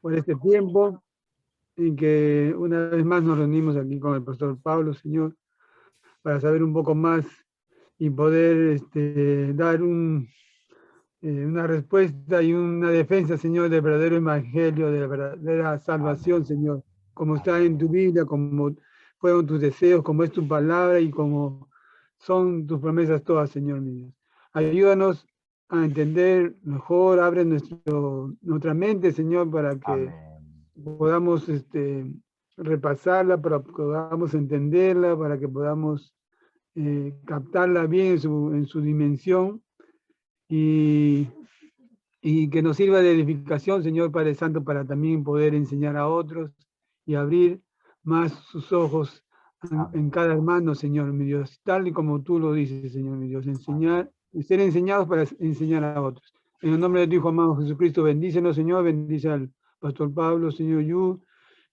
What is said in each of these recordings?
por este tiempo en que una vez más nos reunimos aquí con el pastor Pablo, Señor, para saber un poco más y poder dar una respuesta y una defensa, Señor, del verdadero evangelio, de la verdadera salvación, Amén. Señor, como está en tu Amén. Biblia, como fueron tus deseos, como es tu palabra y como son tus promesas todas, Señor mío. Ayúdanos a entender mejor, abre nuestra mente, Señor, para que Amén. podamos repasarla, para que podamos entenderla, para que podamos captarla bien en su dimensión y, y que nos sirva de edificación, Señor Padre Santo, para también poder enseñar a otros y abrir más sus ojos en Amén. cada hermano, Señor mi Dios, tal y como tú lo dices, Señor mi Dios, enseñar, Amén. ser enseñados para enseñar a otros. En el nombre de tu Hijo amado Jesucristo, bendícenos, Señor, bendice al pastor Pablo, Señor Yu,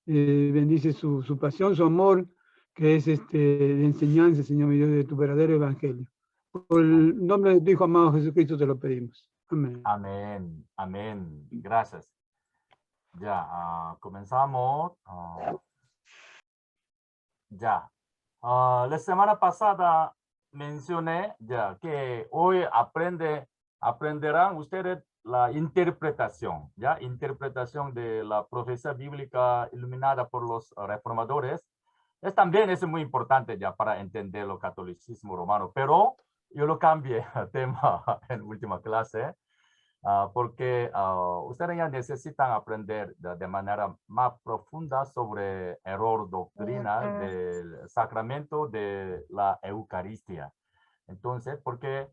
bendice su pasión, su amor, que es de enseñanza, Señor mi Dios, de tu verdadero evangelio. Por el Amén. nombre de tu Hijo amado Jesucristo te lo pedimos. Amén. Amén. Amén. Gracias. Ya, comenzamos. Ya. La semana pasada mencioné ya que hoy aprenderán ustedes la interpretación, ya, interpretación de la profecía bíblica iluminada por los reformadores. También es muy importante ya para entender el catolicismo romano, pero yo lo cambié a tema en última clase. Porque ustedes ya necesitan aprender de manera más profunda sobre error doctrinal del sacramento de la Eucaristía. Entonces, porque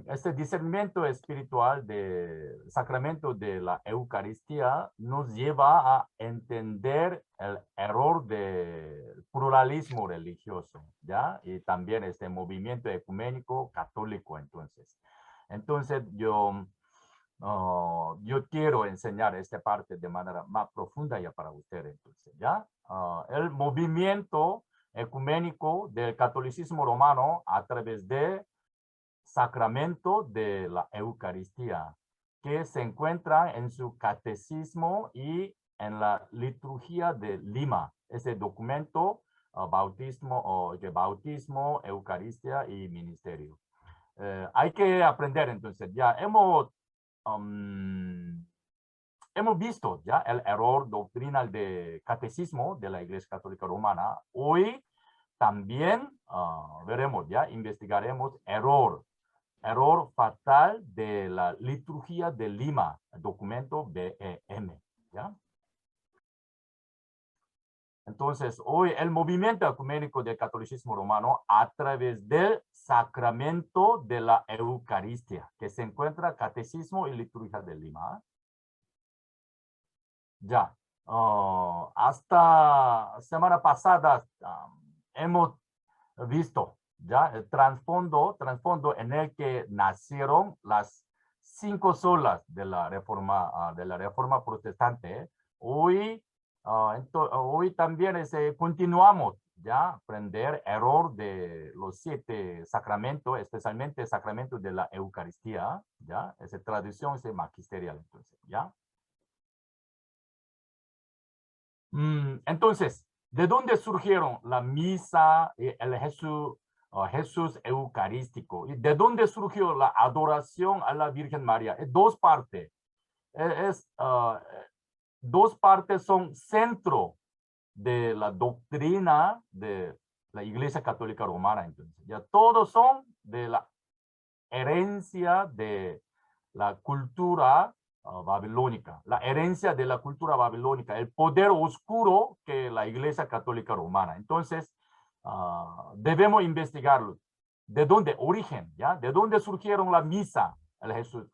este discernimiento espiritual del sacramento de la Eucaristía nos lleva a entender el error del pluralismo religioso, ¿ya? Y también este movimiento ecuménico católico, Entonces, yo quiero enseñar esta parte de manera más profunda ya para ustedes, entonces, ¿ya? El movimiento ecuménico del catolicismo romano a través de sacramento de la Eucaristía, que se encuentra en su catecismo y en la liturgia de Lima, ese documento de bautismo, Eucaristía y ministerio. Hay que aprender entonces, ya um, hemos visto ya el error doctrinal de catecismo de la Iglesia Católica Romana. Hoy también veremos, ya investigaremos error fatal de la liturgia de Lima, documento BEM, ¿ya? Entonces, hoy el movimiento ecuménico del catolicismo romano a través del sacramento de la Eucaristía, que se encuentra Catecismo y Liturgia de Lima. Ya, hasta semana pasada hemos visto ya el trasfondo en el que nacieron las 5 solas de la reforma protestante. Hoy, hoy también continuamos ya a aprender error de los 7 sacramentos, especialmente el sacramento de la Eucaristía, ya, esa tradición es magisterial, entonces, ya. Entonces, ¿de dónde surgieron la misa, el Jesús eucarístico? ¿Y de dónde surgió la adoración a la Virgen María? Es dos partes. Dos partes son centro de la doctrina de la Iglesia Católica Romana. Entonces, ya todos son de la herencia de la cultura babilónica, la herencia de la cultura babilónica, el poder oscuro que la Iglesia Católica Romana. Entonces, debemos investigarlo. ¿De dónde? Origen, ¿ya? ¿De dónde surgieron la misa, el Jesús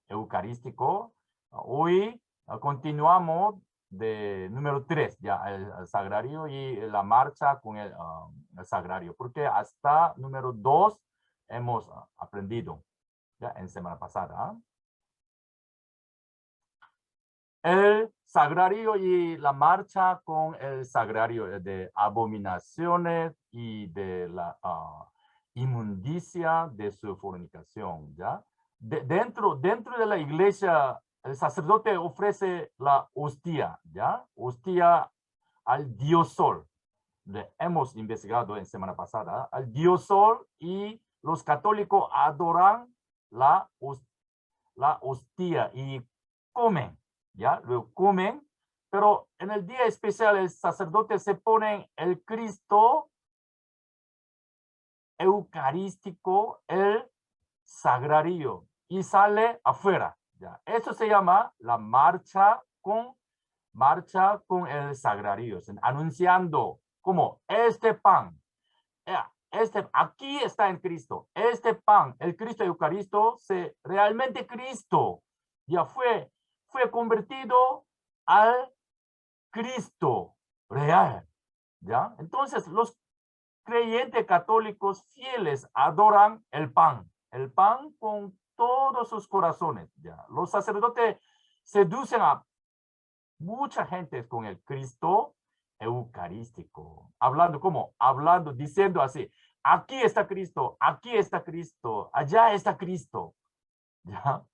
eucarístico? Hoy continuamos de número 3, ya, el sagrario y la marcha con el sagrario, porque hasta número 2 hemos aprendido ya en semana pasada. El sagrario y la marcha con el sagrario de abominaciones y de la inmundicia de su fornicación, ¿ya? Dentro de la iglesia el sacerdote ofrece la hostia, ¿ya? Hostia al Dios Sol. Hemos investigado en semana pasada, al Dios Sol, y los católicos adoran la hostia y comen, ¿ya? Lo comen, pero en el día especial el sacerdote se pone el Cristo eucarístico, el sagrario, y sale afuera, ¿ya? Eso se llama la marcha con el sagrario, anunciando como este pan, aquí está en Cristo, este pan, el Cristo Eucaristo, realmente Cristo ya fue convertido al Cristo real, ¿ya? Entonces los creyentes católicos fieles adoran el pan con todos sus corazones, ¿ya? Los sacerdotes seducen a mucha gente con el Cristo eucarístico, diciendo así, aquí está Cristo, allá está Cristo, ¿ya?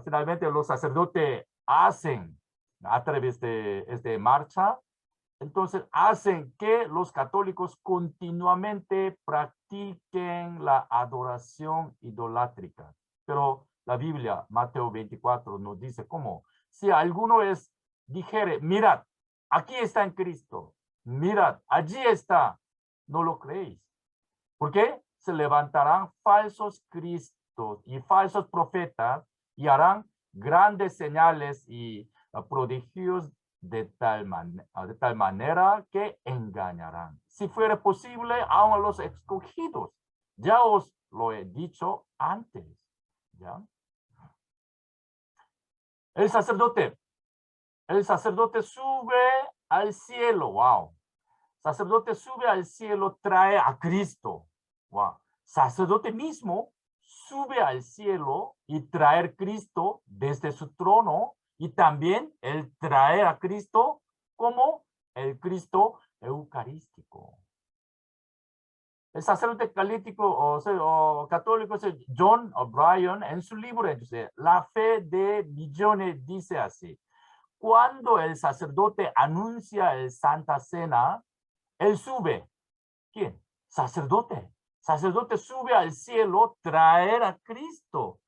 Finalmente los sacerdotes hacen, a través de esta marcha, entonces hacen que los católicos continuamente practiquen la adoración idolátrica. Pero la Biblia, Mateo 24, nos dice cómo, si alguno dijere, mirad, aquí está en Cristo, mirad, allí está, no lo creéis. ¿Por qué? Se levantarán falsos cristos y falsos profetas y harán grandes señales y prodigios de tal manera que engañarán. Si fuera posible, aun a los escogidos. Ya os lo he dicho antes. ¿Ya? El sacerdote sube al cielo. Wow. Sacerdote sube al cielo, trae a Cristo. Wow. Sacerdote mismo sube al cielo y traer Cristo desde su trono, y también el traer a Cristo como el Cristo eucarístico. El sacerdote católico John O'Brien, en su libro La fe de millones, dice así: cuando el sacerdote anuncia el Santa Cena, él sube. ¿Quién? Sacerdote. Sacerdote sube al cielo, traer a Cristo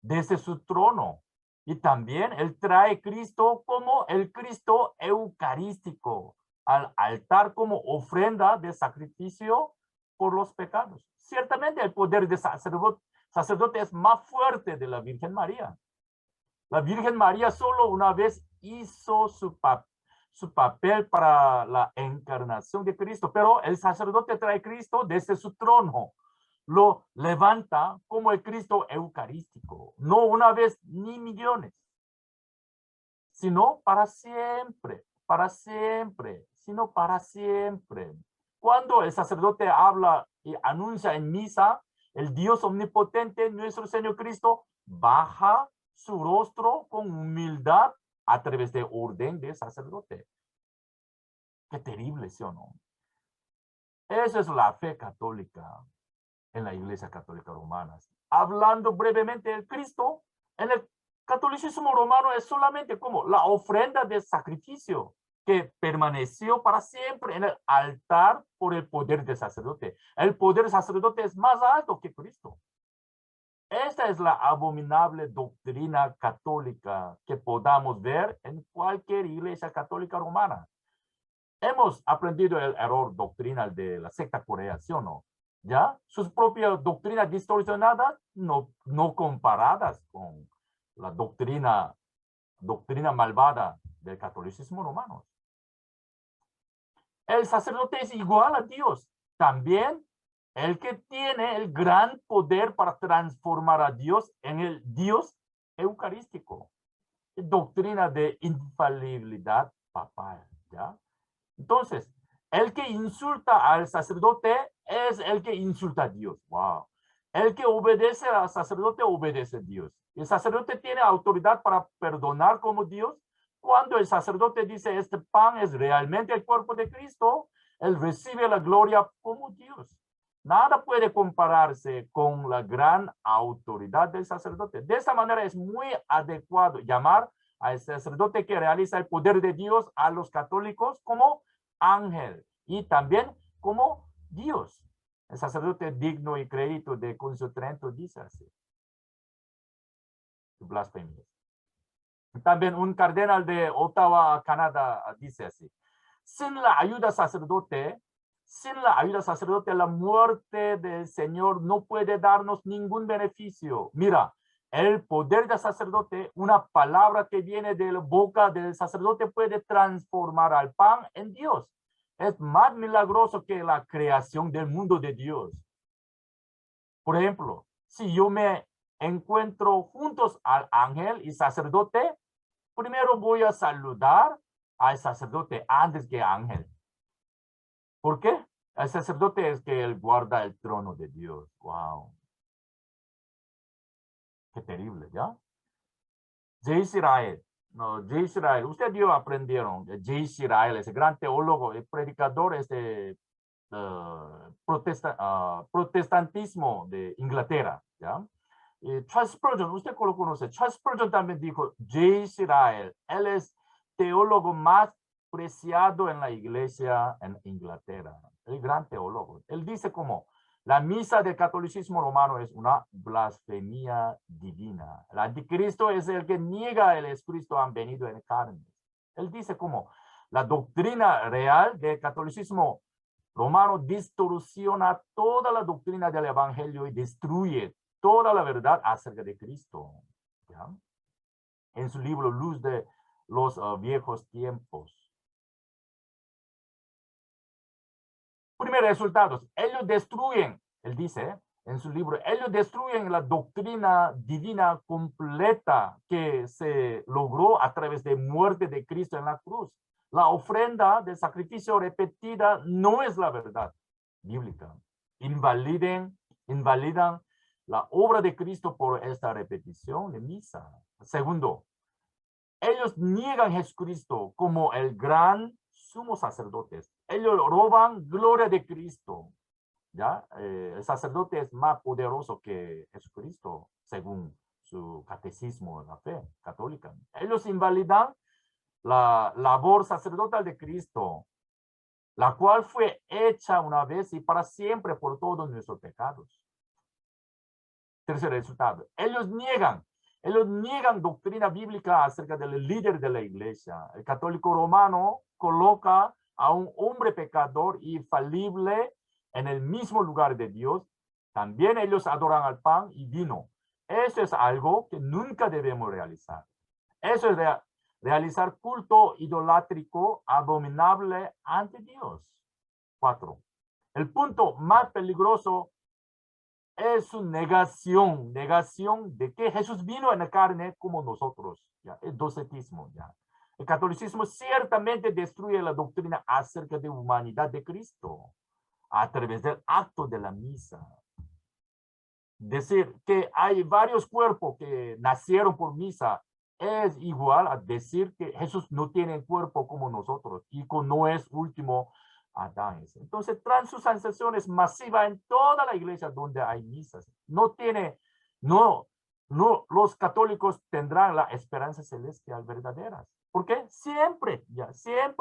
desde su trono. Y también él trae Cristo como el Cristo eucarístico al altar como ofrenda de sacrificio por los pecados. Ciertamente el poder de sacerdote es más fuerte de la Virgen María. La Virgen María solo una vez hizo su papel para la encarnación de Cristo, pero el sacerdote trae Cristo desde su trono, lo levanta como el Cristo eucarístico, no una vez ni millones, sino para siempre, sino para siempre. Cuando el sacerdote habla y anuncia en misa, el Dios omnipotente, nuestro Señor Cristo, baja su rostro con humildad a través de orden del sacerdote. Qué terrible, ¿sí o no? Esa es la fe católica en la Iglesia Católica Romana. Hablando brevemente del Cristo, en el catolicismo romano es solamente como la ofrenda de sacrificio que permaneció para siempre en el altar por el poder del sacerdote. El poder del sacerdote es más alto que Cristo. Esta es la abominable doctrina católica que podamos ver en cualquier iglesia católica romana. Hemos aprendido el error doctrinal de la secta coreana, ¿sí o no? ¿Ya? Sus propias doctrinas distorsionadas, no comparadas con la doctrina malvada del catolicismo romano. El sacerdote es igual a Dios. También el que tiene el gran poder para transformar a Dios en el Dios eucarístico. Doctrina de infalibilidad papal, ¿ya? Entonces, el que insulta al sacerdote es el que insulta a Dios. Wow. El que obedece al sacerdote obedece a Dios. El sacerdote tiene autoridad para perdonar como Dios. Cuando el sacerdote dice este pan es realmente el cuerpo de Cristo, él recibe la gloria como Dios. Nada puede compararse con la gran autoridad del sacerdote. De esta manera es muy adecuado llamar al sacerdote que realiza el poder de Dios a los católicos como ángel y también como Dios. El sacerdote digno y crédito de Concilio Trento dice así. Blasfemia. También un cardenal de Ottawa, Canadá, dice así. Sin la ayuda sacerdote, la muerte del Señor no puede darnos ningún beneficio. Mira, el poder del sacerdote, una palabra que viene de la boca del sacerdote puede transformar al pan en Dios. Es más milagroso que la creación del mundo de Dios. Por ejemplo, si yo me encuentro juntos al ángel y sacerdote, primero voy a saludar al sacerdote antes que ángel. ¿Por qué? El sacerdote es que él guarda el trono de Dios. Wow. Qué terrible, ¿ya? J. Israel. No, J. Israel. Ustedes ya aprendieron. J. Israel, ese gran teólogo, el predicador, protestantismo de Inglaterra, ¿ya? Charles Spurgeon, usted lo conoce. Charles Spurgeon también dijo, J. Israel, él es teólogo más preciado en la iglesia en Inglaterra, el gran teólogo. Él dice como, la misa del catolicismo romano es una blasfemia divina. El anticristo es el que niega el Cristo han venido en carne. Él dice como, la doctrina real del catolicismo romano distorsiona toda la doctrina del evangelio y destruye toda la verdad acerca de Cristo. ¿Ya? En su libro Luz de los viejos tiempos. Primeros resultados, ellos destruyen, él dice en su libro, ellos destruyen la doctrina divina completa que se logró a través de muerte de Cristo en la cruz. La ofrenda de sacrificio repetida no es la verdad bíblica. Invalidan la obra de Cristo por esta repetición de misa. Segundo, ellos niegan a Jesucristo como el gran sumo sacerdote. Ellos roban gloria de Cristo. ¿Ya? El sacerdote es más poderoso que Jesucristo, según su catecismo de la fe católica. Ellos invalidan la labor sacerdotal de Cristo, la cual fue hecha una vez y para siempre por todos nuestros pecados. Tercer resultado, ellos niegan doctrina bíblica acerca del líder de la iglesia. El católico romano coloca a un hombre pecador y falible en el mismo lugar de Dios. También ellos adoran al pan y vino. Eso es algo que nunca debemos realizar. Eso es realizar culto idolátrico abominable ante Dios. 4. El punto más peligroso es su negación de que Jesús vino en la carne como nosotros, ¿ya? El docetismo, ¿ya? El catolicismo ciertamente destruye la doctrina acerca de la humanidad de Cristo a través del acto de la misa. Decir que hay varios cuerpos que nacieron por misa es igual a decir que Jesús no tiene cuerpo como nosotros y que no es último Adán. Entonces, transustanciación es masiva en toda la iglesia donde hay misas. Los católicos tendrán la esperanza celestial verdadera. Porque siempre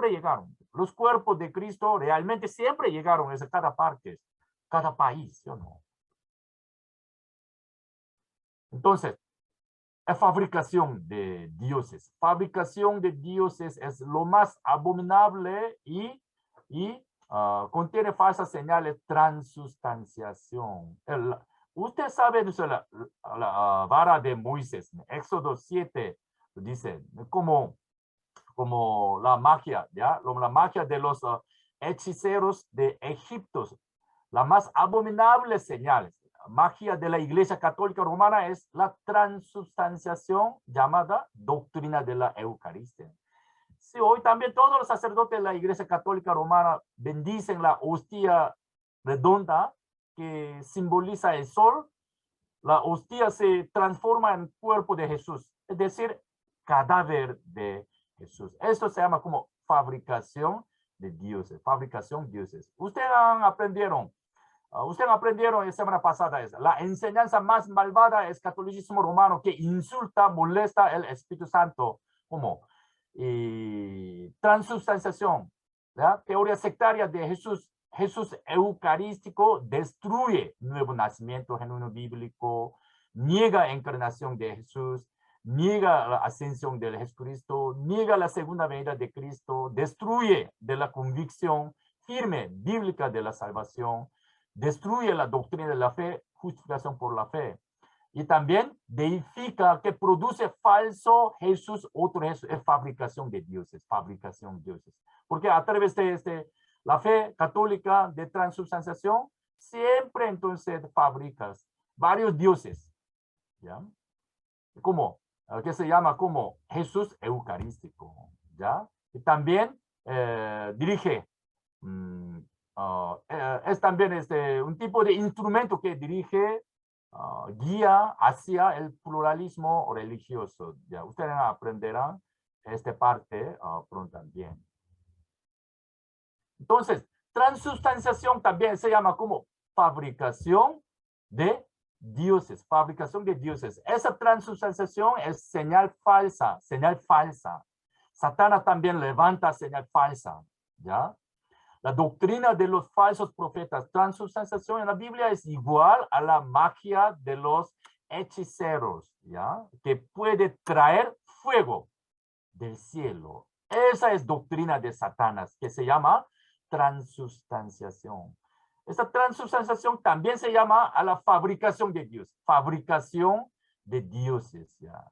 llegaron. Los cuerpos de Cristo realmente siempre llegaron desde cada parte, cada país, ¿sí o no? Entonces, la fabricación de dioses. Fabricación de dioses es lo más abominable y contiene falsas señales, transustanciación. Usted sabe la vara de Moisés, Éxodo 7, dice, como la magia, ¿ya? La magia de los hechiceros de Egipto. La más abominable señal, magia de la Iglesia Católica Romana es la transubstanciación llamada doctrina de la Eucaristía. Sí, hoy también todos los sacerdotes de la Iglesia Católica Romana bendicen la hostia redonda que simboliza el sol. La hostia se transforma en cuerpo de Jesús, es decir, cadáver de Jesús. Esto se llama como fabricación de dioses, fabricación de dioses. Ustedes aprendieron Ustedes aprendieron la semana pasada esa. La enseñanza más malvada es catolicismo romano que insulta, molesta el Espíritu Santo. ¿Cómo? Y transubstanciación. ¿Ya? Teoría sectaria de Jesús eucarístico destruye nuevo nacimiento genuino bíblico, niega encarnación de Jesús, niega la ascensión del Jesucristo, niega la segunda venida de Cristo, destruye de la convicción firme bíblica de la salvación, destruye la doctrina de la fe, justificación por la fe. Y también deifica que produce falso Jesús, otro Jesús, es fabricación de dioses, Porque a través de la fe católica de transubstanciación, siempre entonces fabricas varios dioses, ¿ya? Como, que se llama como Jesús eucarístico, ¿ya? Y también dirige, es también un tipo de instrumento que dirige, guía hacia el pluralismo religioso. Ya ustedes aprenderán esta parte pronto también. Entonces, transubstanciación también se llama como fabricación de dioses, fabricación de dioses. Esa transubstanciación es señal falsa, Satanás también levanta señal falsa, ¿ya? La doctrina de los falsos profetas, transubstanciación en la Biblia es igual a la magia de los hechiceros, ¿ya? Que puede traer fuego del cielo. Esa es doctrina de Satanás, que se llama transubstanciación. Esta transubstanciación también se llama a la fabricación de Dios, fabricación de dioses, ¿ya?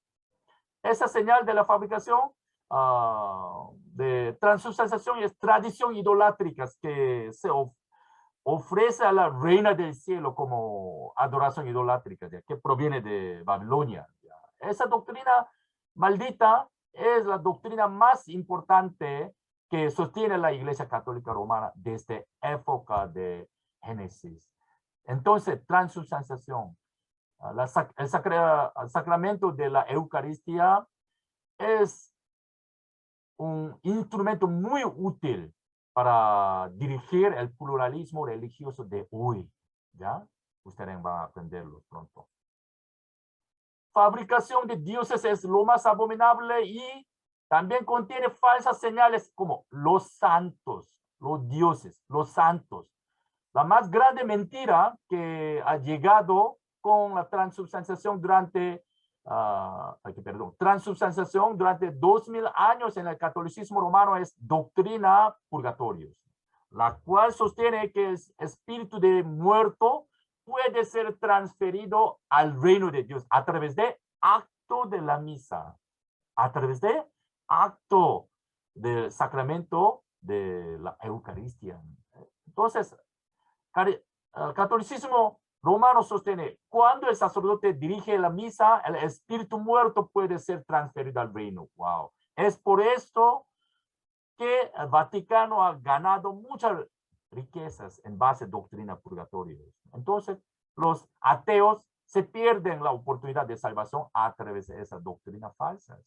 Esa señal de la fabricación de transubstanciación es tradición idolátrica que se ofrece a la reina del cielo como adoración idolátrica, ¿ya? Que proviene de Babilonia, ¿ya? Esa doctrina maldita es la doctrina más importante que sostiene la Iglesia Católica Romana desde época de Génesis. Entonces, transubstanciación, el sacramento de la Eucaristía es un instrumento muy útil para dirigir el pluralismo religioso de hoy, ¿ya? Ustedes van a aprenderlo pronto. Fabricación de dioses es lo más abominable y también contiene falsas señales como los santos, los dioses, los santos. La más grande mentira que ha llegado con la transubstanciación durante, transubstanciación durante 2000 años en el catolicismo romano es doctrina purgatorios, la cual sostiene que el espíritu de muerto puede ser transferido al reino de Dios a través de acto de la misa, a través de acto del sacramento de la Eucaristía. Entonces, el catolicismo romano sostiene, cuando el sacerdote dirige la misa, el espíritu muerto puede ser transferido al reino. Wow. Es por esto que el Vaticano ha ganado muchas riquezas en base a doctrina purgatoria. Entonces, los ateos se pierden la oportunidad de salvación a través de esas doctrinas falsas.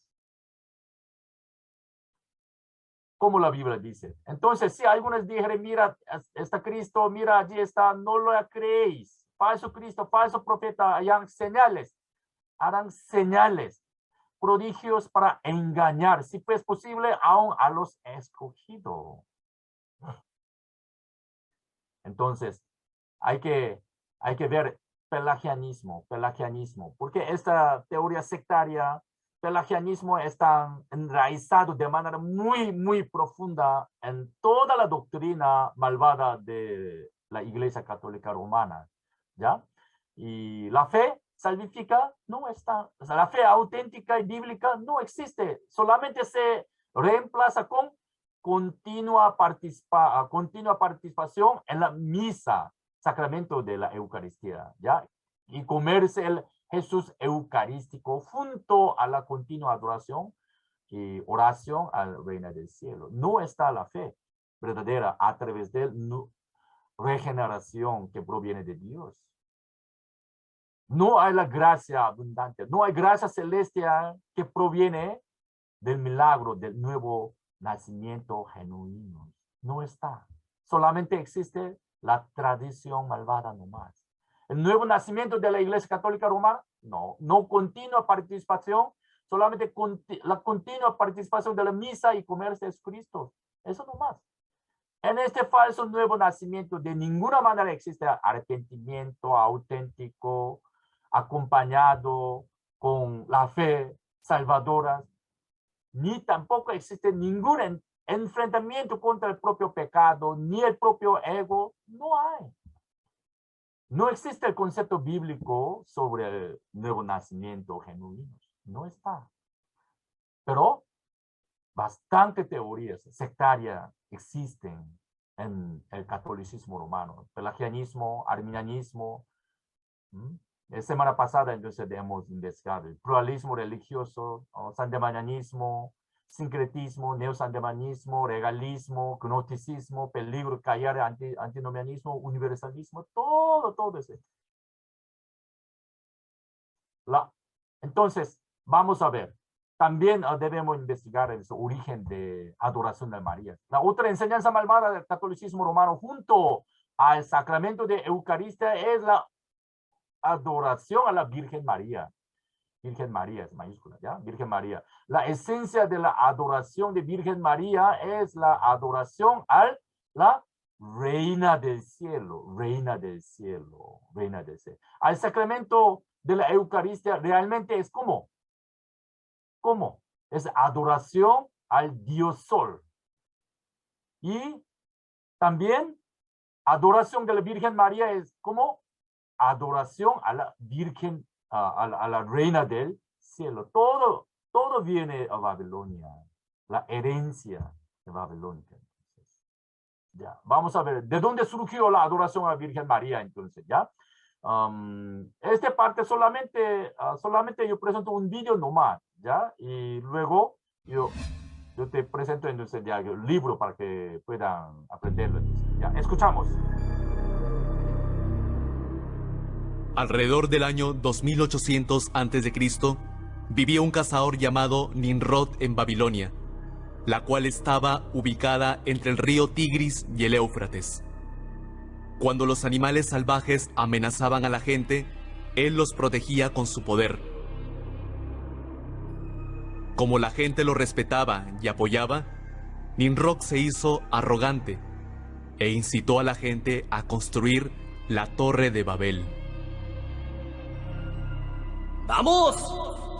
Como la Biblia dice. Entonces, si algunos dijeron, mira, está Cristo, mira, allí está, no lo creéis. Falso Cristo, falso profeta, harán señales, prodigios para engañar, si es posible, aún a los escogidos. Entonces, hay que ver pelagianismo, porque esta teoría sectaria, pelagianismo está enraizado de manera muy, muy profunda en toda la doctrina malvada de la Iglesia Católica Romana, ¿ya? Y la fe salvífica no está, o sea, la fe auténtica y bíblica no existe, solamente se reemplaza con continua participación en la misa, sacramento de la Eucaristía, ¿ya? Y comerse el Jesús eucarístico junto a la continua adoración y oración al Reino del Cielo. No está la fe verdadera a través de la regeneración que proviene de Dios. No hay la gracia abundante, no hay gracia celestial que proviene del milagro del nuevo nacimiento genuino. No está. Solamente existe la tradición malvada nomás. El nuevo nacimiento de la Iglesia Católica Romana, no continua participación, solamente la continua participación de la misa y comerse es Cristo. Eso nomás. En este falso nuevo nacimiento de ninguna manera existe arrepentimiento auténtico, acompañado con la fe salvadora, ni tampoco existe ningún enfrentamiento contra el propio pecado, ni el propio ego. No hay. No existe el concepto bíblico sobre el nuevo nacimiento genuino. No está. Pero bastante teorías sectarias existen en el catolicismo romano. Pelagianismo, arminianismo. La semana pasada entonces hemos investigado el pluralismo religioso, sandemanianismo, sincretismo, neosandemanismo, regalismo, gnosticismo, peligro, callar, antinomianismo, universalismo, todo eso. Entonces, vamos a ver. También debemos investigar el origen de adoración de María. La otra enseñanza malvada del catolicismo romano junto al sacramento de Eucaristía es la adoración a la Virgen María. Virgen María es mayúscula, ¿ya? Virgen María. La esencia de la adoración de Virgen María es la adoración a la Reina del Cielo, Reina del Cielo, Reina del Cielo. Al sacramento de la Eucaristía realmente es ¿cómo? ¿Cómo? Es adoración al Dios Sol. Y también adoración de la Virgen María es ¿cómo? Adoración a la Virgen, a la Reina del Cielo. Todo viene a Babilonia. La herencia de Babilonia. Ya, vamos a ver, ¿de dónde surgió la adoración a la Virgen María entonces? ¿Ya? Esta parte solamente yo presento un video nomás, ¿ya? Y luego yo te presento entonces ya el libro para que puedan aprenderlo. Entonces, ¿ya? Escuchamos. Alrededor del año 2800 a.C., vivía un cazador llamado Nimrod en Babilonia, la cual estaba ubicada entre el río Tigris y el Éufrates. Cuando los animales salvajes amenazaban a la gente, él los protegía con su poder. Como la gente lo respetaba y apoyaba, Nimrod se hizo arrogante e incitó a la gente a construir la Torre de Babel. ¡Vamos!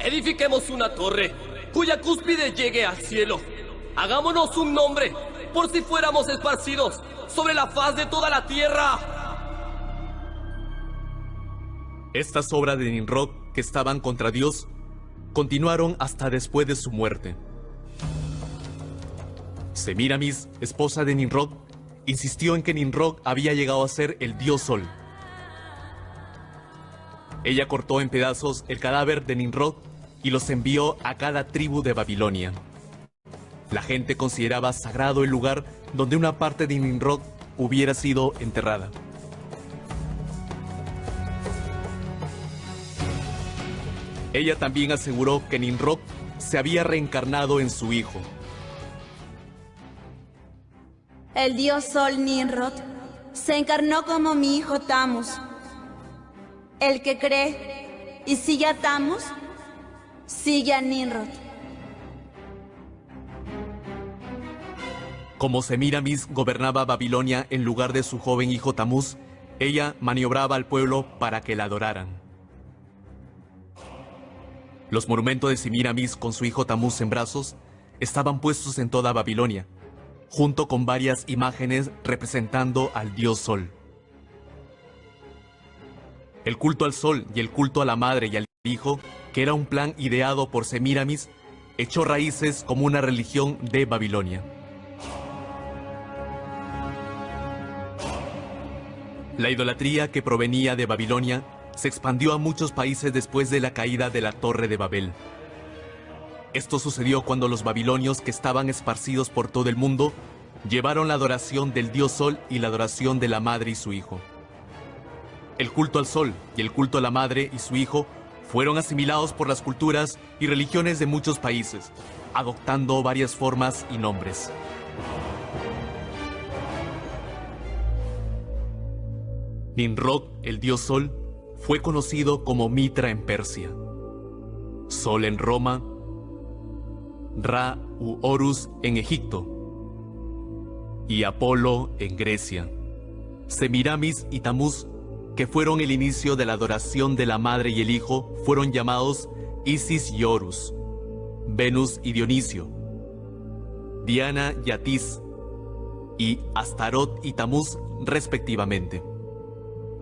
Edifiquemos una torre cuya cúspide llegue al cielo. Hagámonos un nombre por si fuéramos esparcidos sobre la faz de toda la tierra. Estas obras de Nimrod, que estaban contra Dios, continuaron hasta después de su muerte. Semiramis, esposa de Nimrod, insistió en que Nimrod había llegado a ser el dios Sol. Ella cortó en pedazos el cadáver de Nimrod y los envió a cada tribu de Babilonia. La gente consideraba sagrado el lugar donde una parte de Nimrod hubiera sido enterrada. Ella también aseguró que Nimrod se había reencarnado en su hijo. El dios Sol Nimrod se encarnó como mi hijo Tammuz. El que cree y sigue a Tammuz, sigue a Nimrod. Como Semiramis gobernaba Babilonia en lugar de su joven hijo Tammuz, ella maniobraba al pueblo para que la adoraran. Los monumentos de Semiramis con su hijo Tammuz en brazos estaban puestos en toda Babilonia, junto con varias imágenes representando al dios Sol. El culto al sol y el culto a la madre y al hijo, que era un plan ideado por Semiramis, echó raíces como una religión de Babilonia. La idolatría que provenía de Babilonia se expandió a muchos países después de la caída de la Torre de Babel. Esto sucedió cuando los babilonios, que estaban esparcidos por todo el mundo, llevaron la adoración del dios Sol y la adoración de la madre y su hijo. El culto al sol y el culto a la madre y su hijo fueron asimilados por las culturas y religiones de muchos países, adoptando varias formas y nombres. Nimrod, el dios Sol, fue conocido como Mitra en Persia, Sol en Roma, Ra u Horus en Egipto y Apolo en Grecia. Semiramis y Tamuz, que fueron el inicio de la adoración de la madre y el hijo, fueron llamados Isis y Horus, Venus y Dionisio, Diana y Atis, y Astarot y Tamuz, respectivamente.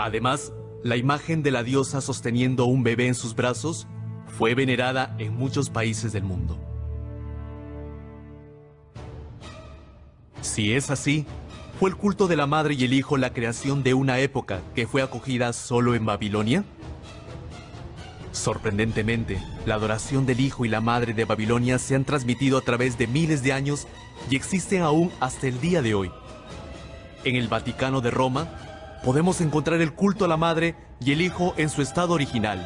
Además, la imagen de la diosa sosteniendo un bebé en sus brazos fue venerada en muchos países del mundo. Si es así, ¿fue el culto de la madre y el hijo la creación de una época que fue acogida solo en Babilonia? Sorprendentemente, la adoración del hijo y la madre de Babilonia se han transmitido a través de miles de años y existen aún hasta el día de hoy. En el Vaticano de Roma, podemos encontrar el culto a la madre y el hijo en su estado original.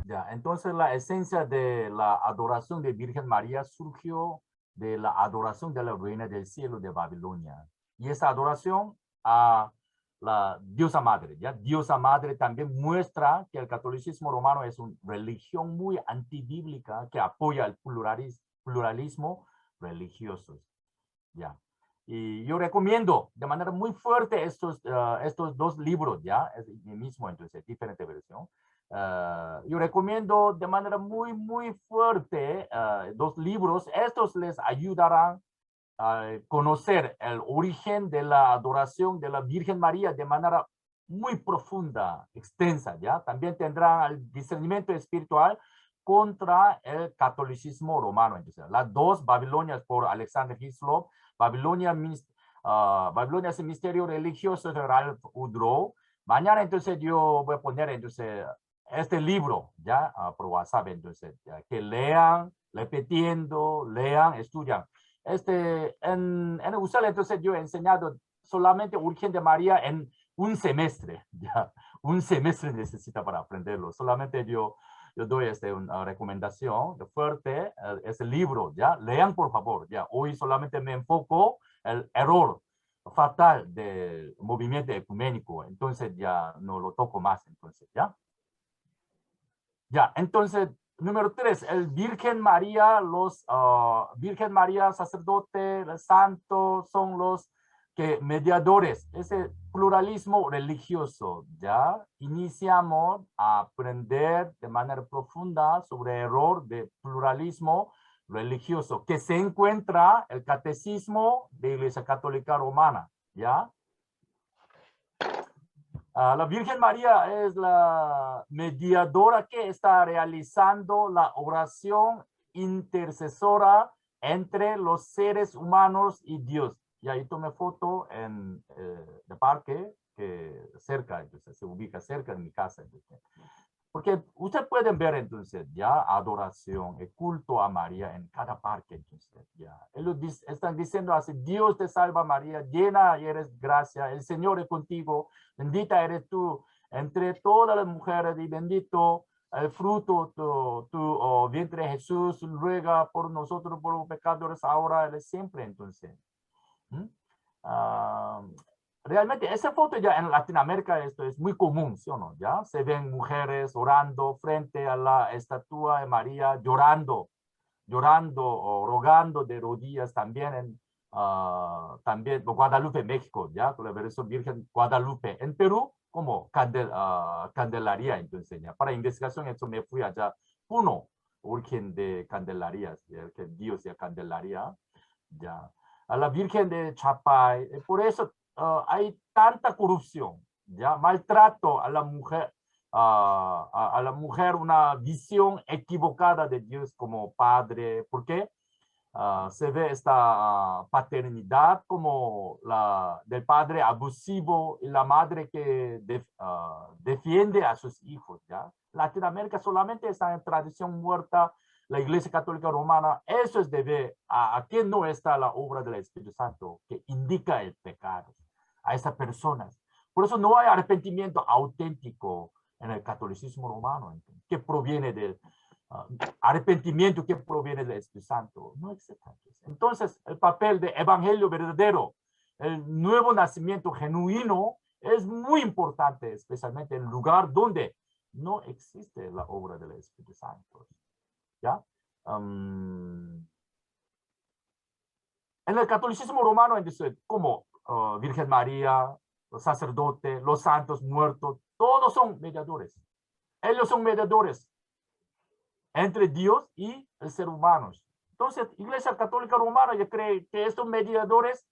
Ya, entonces la esencia de la adoración de Virgen María surgió de la adoración de la Reina del Cielo de Babilonia. Y esa adoración a la diosa madre, ¿ya? Diosa madre también muestra que el catolicismo romano es una religión muy antibíblica que apoya el pluralismo religioso, ¿ya? Y yo recomiendo de manera muy fuerte estos dos libros, ¿ya? Es el mismo, entonces, diferente versión. Yo recomiendo de manera muy fuerte dos libros. Estos les ayudarán a conocer el origen de la adoración de la Virgen María de manera muy profunda, extensa, ¿ya? También tendrán el discernimiento espiritual contra el catolicismo romano. Entonces, las dos Babilonias por Alexander Hislop, Babilonia es el misterio religioso de Ralph Woodrow. Mañana entonces yo voy a poner entonces este libro, ya, por WhatsApp, entonces, ya, que lean, repitiendo, lean, estudian. En UCL, entonces, yo he enseñado solamente Virgen de María en un semestre, ya, un semestre necesita para aprenderlo. Solamente yo doy una recomendación fuerte, ese libro, ya, lean por favor, ya. Hoy solamente me enfoco el error fatal del movimiento ecuménico, entonces ya no lo toco más, entonces, ya. Ya, entonces, número 3, el Virgen María, Virgen María, sacerdote, el santo, son los mediadores, ese pluralismo religioso, ¿ya? Iniciamos a aprender de manera profunda sobre el error de pluralismo religioso, que se encuentra el catecismo de la Iglesia Católica Romana, ¿ya? La Virgen María es la mediadora que está realizando la oración intercesora entre los seres humanos y Dios. Y ahí tomé foto en el parque que cerca, entonces se ubica cerca de mi casa. Entonces. Porque ustedes pueden ver entonces ya adoración, el culto a María en cada parque. Entonces, ya. Ellos están diciendo así: Dios te salva María, llena eres gracia, el Señor es contigo, bendita eres tú entre todas las mujeres y bendito el fruto tu vientre Jesús, ruega por nosotros por los pecadores ahora y siempre. Entonces, realmente esa foto ya en Latinoamérica esto es muy común, ¿sí o no? Ya se ven mujeres orando frente a la estatua de María, llorando o rogando de rodillas también en también Guadalupe, México, ya con la versión Virgen Guadalupe. En Perú como Candelaria, entonces ya para investigación eso me fui allá, Puno, Virgen de Candelaria, que Dios de Candelaria, ya. A la Virgen de Chapay, por eso hay tanta corrupción, ya, maltrato a la mujer, a la mujer, una visión equivocada de Dios como padre. ¿Por qué? Se ve esta paternidad como la del padre abusivo y la madre que defiende a sus hijos, ¿ya? Latinoamérica solamente está en tradición muerta, la Iglesia Católica Romana. Eso es deber a que no está la obra del Espíritu Santo que indica el pecado a esas personas. Por eso no hay arrepentimiento auténtico en el catolicismo romano, que proviene del arrepentimiento que proviene del Espíritu Santo. No existe. Entonces, el papel de evangelio verdadero el nuevo nacimiento genuino es muy importante, especialmente en el lugar donde no existe la obra del Espíritu Santo. ¿Ya? En el catolicismo romano, entonces, como Virgen María, los sacerdotes, los santos muertos, todos son mediadores. Ellos son mediadores entre Dios y el ser humano. Entonces, Iglesia Católica Romana ya cree que estos mediadores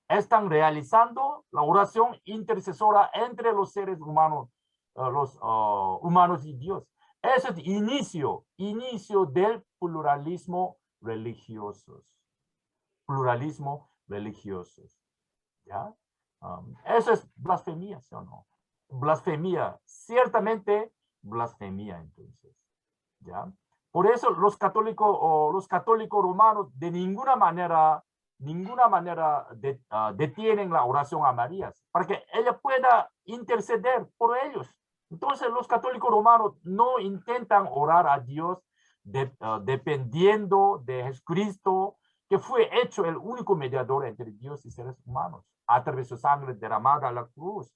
están realizando la oración intercesora entre los seres humanos, los humanos y Dios. Eso es inicio del pluralismo religioso. Pluralismo religioso. ¿Ya? Eso es blasfemia, ¿sí o no? Blasfemia, ciertamente blasfemia, entonces. ¿Ya? Por eso los católicos romanos de ninguna manera detienen la oración a María, para que ella pueda interceder por ellos. Entonces los católicos romanos no intentan orar a Dios dependiendo de Jesucristo, que fue hecho el único mediador entre Dios y seres humanos, a través de su sangre derramada a la cruz,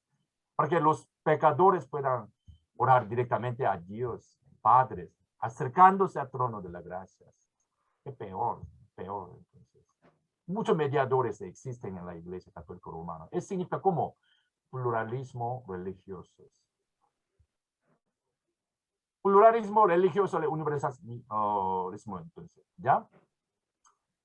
para que los pecadores puedan orar directamente a Dios, Padre, acercándose al trono de la gracia. Qué peor. Entonces, muchos mediadores existen en la Iglesia Católica Romana. Eso significa como pluralismo religioso. Pluralismo religioso de universalismo, entonces, ¿ya?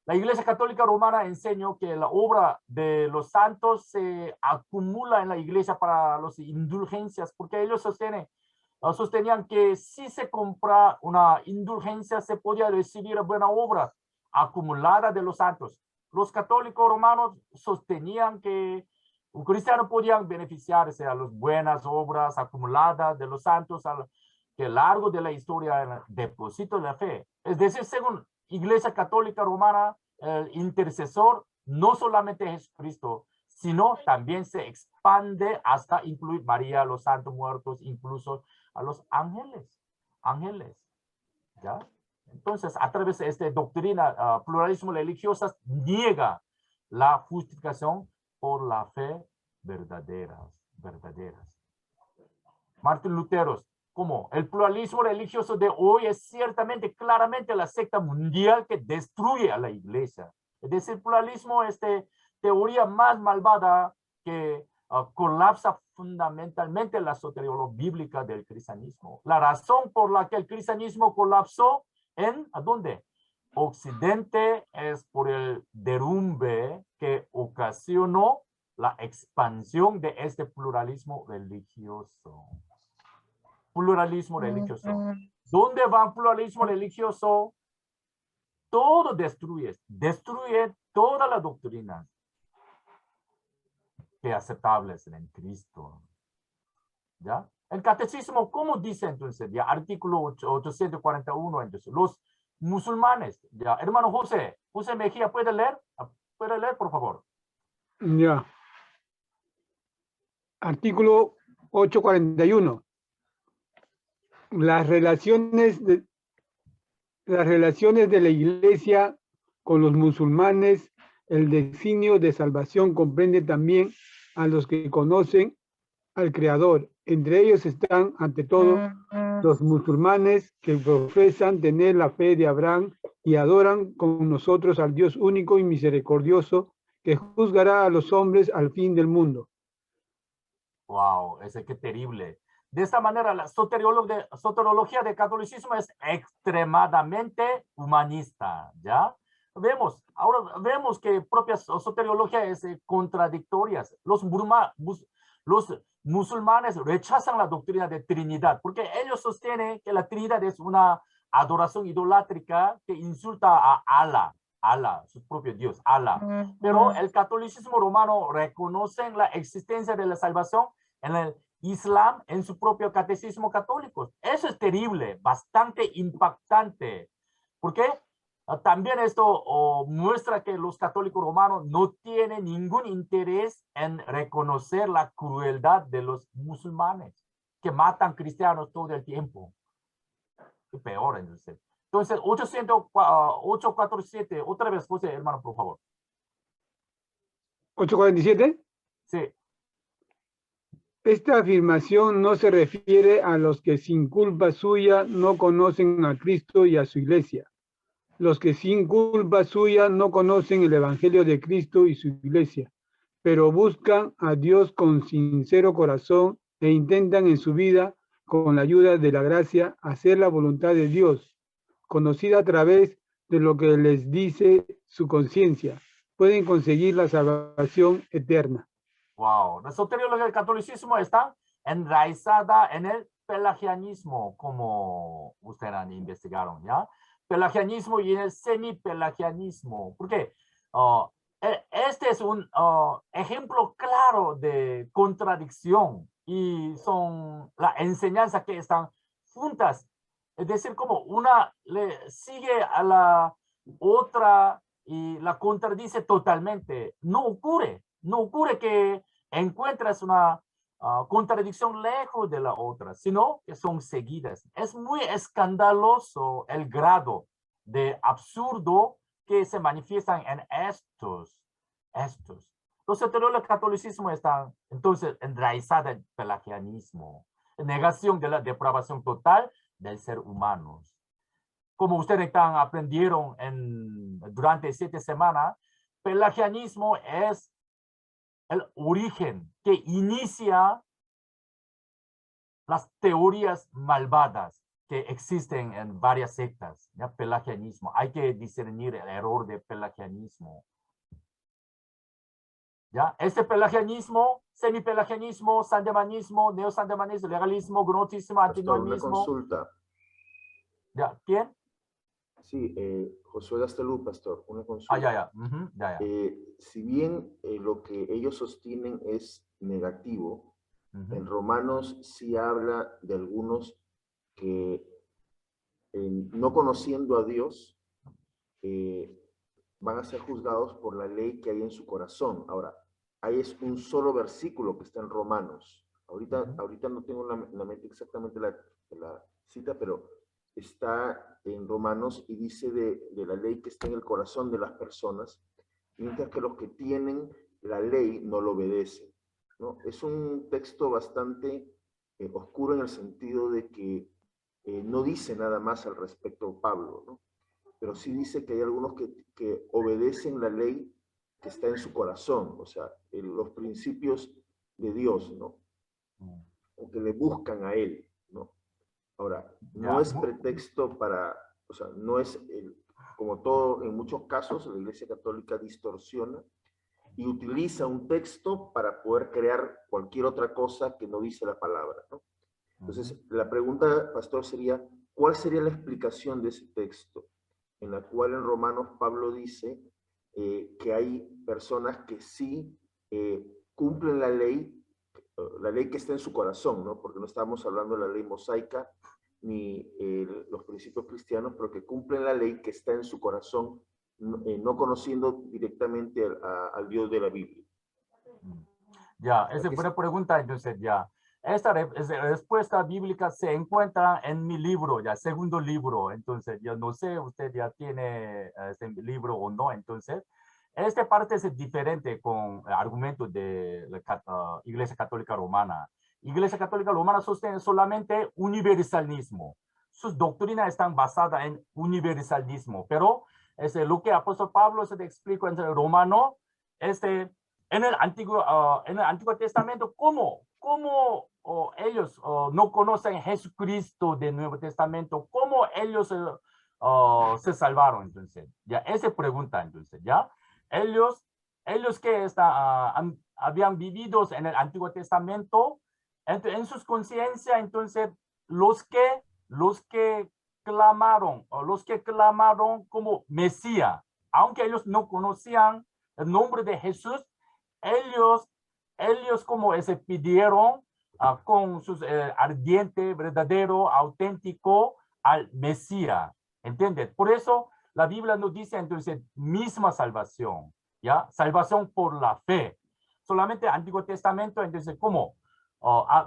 La Iglesia Católica Romana enseñó que la obra de los santos se acumula en la Iglesia para las indulgencias, porque ellos sostenían que si se compra una indulgencia se podía recibir buena obra acumulada de los santos. Los católicos romanos sostenían que un cristiano podía beneficiarse a las buenas obras acumuladas de los santos que a lo largo de la historia en el depósito de la fe. Es decir, según Iglesia Católica Romana, el intercesor no solamente es Jesucristo, sino también se expande hasta incluir María, los santos muertos, incluso a los ángeles. ¿Ya? Entonces, a través de esta doctrina, pluralismo religiosa niega la justificación por la fe verdaderas. Martín Lutero, como el pluralismo religioso de hoy es ciertamente, claramente la secta mundial que destruye a la iglesia. Es decir, el pluralismo es teoría más malvada que colapsa fundamentalmente la soteriología bíblica del cristianismo. La razón por la que el cristianismo colapsó ¿a dónde? Occidente es por el derrumbe que ocasionó la expansión de este pluralismo religioso. Pluralismo religioso. ¿Dónde va el pluralismo religioso? Todo destruye toda la doctrina que aceptables en Cristo. ¿Ya? El catecismo, ¿cómo dice entonces? Ya, artículo 841, entonces, los musulmanes, ya, hermano José Mejía, ¿puede leer? ¿Puede leer, por favor? Ya. Artículo 841. Las relaciones de la Iglesia con los musulmanes, el designio de salvación comprende también a los que conocen al Creador. Entre ellos están, ante todo, los musulmanes que profesan tener la fe de Abraham y adoran con nosotros al Dios único y misericordioso que juzgará a los hombres al fin del mundo. Wow, ese qué terrible. De esta manera, la soteriología del catolicismo es extremadamente humanista, ¿ya? Ahora vemos que propia soteriología es contradictoria. Los musulmanes rechazan la doctrina de Trinidad, porque ellos sostienen que la Trinidad es una adoración idolátrica que insulta a Allah, su propio Dios, Allah. Pero el catolicismo romano reconoce la existencia de la salvación en el Islam, en su propio catecismo católico. Eso es terrible, bastante impactante. ¿Por qué? También esto muestra que los católicos romanos no tienen ningún interés en reconocer la crueldad de los musulmanes, que matan cristianos todo el tiempo. Qué peor, entonces. Entonces, 847, otra vez, José, hermano, por favor. 8:47. Sí. Esta afirmación no se refiere a los que sin culpa suya no conocen a Cristo y a su iglesia. Los que sin culpa suya no conocen el Evangelio de Cristo y su iglesia, pero buscan a Dios con sincero corazón e intentan en su vida, con la ayuda de la gracia, hacer la voluntad de Dios, conocida a través de lo que les dice su conciencia. Pueden conseguir la salvación eterna. Wow. La soteriología del catolicismo está enraizada en el pelagianismo, como ustedes investigaron, ¿ya? Pelagianismo y en el semipelagianismo. ¿Por qué? Este es un ejemplo claro de contradicción y son la enseñanza que están juntas. Es decir, como una le sigue a la otra y la contradice totalmente. No ocurre que encuentras una contradicción lejos de la otra, sino que son seguidas. Es muy escandaloso el grado de absurdo que se manifiestan en estos. Los soteriólogos del catolicismo están entonces enraizados en el pelagianismo, en negación de la depravación total del ser humano. Como ustedes aprendieron durante 7 semanas, pelagianismo es el origen que inicia las teorías malvadas que existen en varias sectas, ¿ya? Pelagianismo. Hay que discernir el error de pelagianismo. ¿Ya? Este pelagianismo, semipelagianismo, sandemanismo, neosandemanismo, legalismo, gnosticismo, antinomianismo. Una consulta. ¿Ya? ¿Quién? Sí, Josué Gastelú, pastor, una consulta. Ya. Si bien lo que ellos sostienen es negativo, en Romanos sí habla de algunos que no conociendo a Dios van a ser juzgados por la ley que hay en su corazón. Ahora, ahí es un solo versículo que está en Romanos. Ahorita no tengo en la mente exactamente la cita, pero está en Romanos y dice de la ley que está en el corazón de las personas, mientras que los que tienen la ley no lo obedecen, ¿no? Es un texto bastante oscuro en el sentido de que no dice nada más al respecto Pablo, ¿no? Pero sí dice que hay algunos que obedecen la ley que está en su corazón, o sea, los principios de Dios, ¿no? O que le buscan a Él, ¿no? Ahora, no es pretexto para, o sea, no es, como todo, en muchos casos, la Iglesia Católica distorsiona y utiliza un texto para poder crear cualquier otra cosa que no dice la palabra, ¿no? Entonces, la pregunta, pastor, sería, ¿cuál sería la explicación de ese texto? En la cual en Romanos Pablo dice que hay personas que sí cumplen la ley que está en su corazón, ¿no? Porque no estamos hablando de la ley mosaica ni los principios cristianos, pero que cumplen la ley que está en su corazón, no conociendo directamente al Dios de la Biblia. Ya, esa buena pregunta, entonces ya. Esta respuesta bíblica se encuentra en mi libro, ya, segundo libro. Entonces, yo no sé, usted ya tiene este libro o no. Entonces, esta parte es diferente con argumentos de la Iglesia Católica Romana. Iglesia Católica Romana sostiene solamente universalismo. Sus doctrinas están basadas en universalismo, pero lo que el apóstol Pablo se te explica en el Romano, en el Antiguo Testamento, ¿cómo ellos no conocen a Jesucristo del Nuevo Testamento? ¿Cómo ellos se salvaron? Entonces, ya, esa pregunta, entonces, ya. Ellos que habían vivido en el Antiguo Testamento, en sus conciencias, entonces, los que clamaron como Mesías, aunque ellos no conocían el nombre de Jesús, ellos como se pidieron con sus ardiente, verdadero, auténtico al Mesías, ¿entiendes? Por eso la Biblia nos dice entonces misma salvación, ¿ya? Salvación por la fe. Solamente el Antiguo Testamento, entonces, como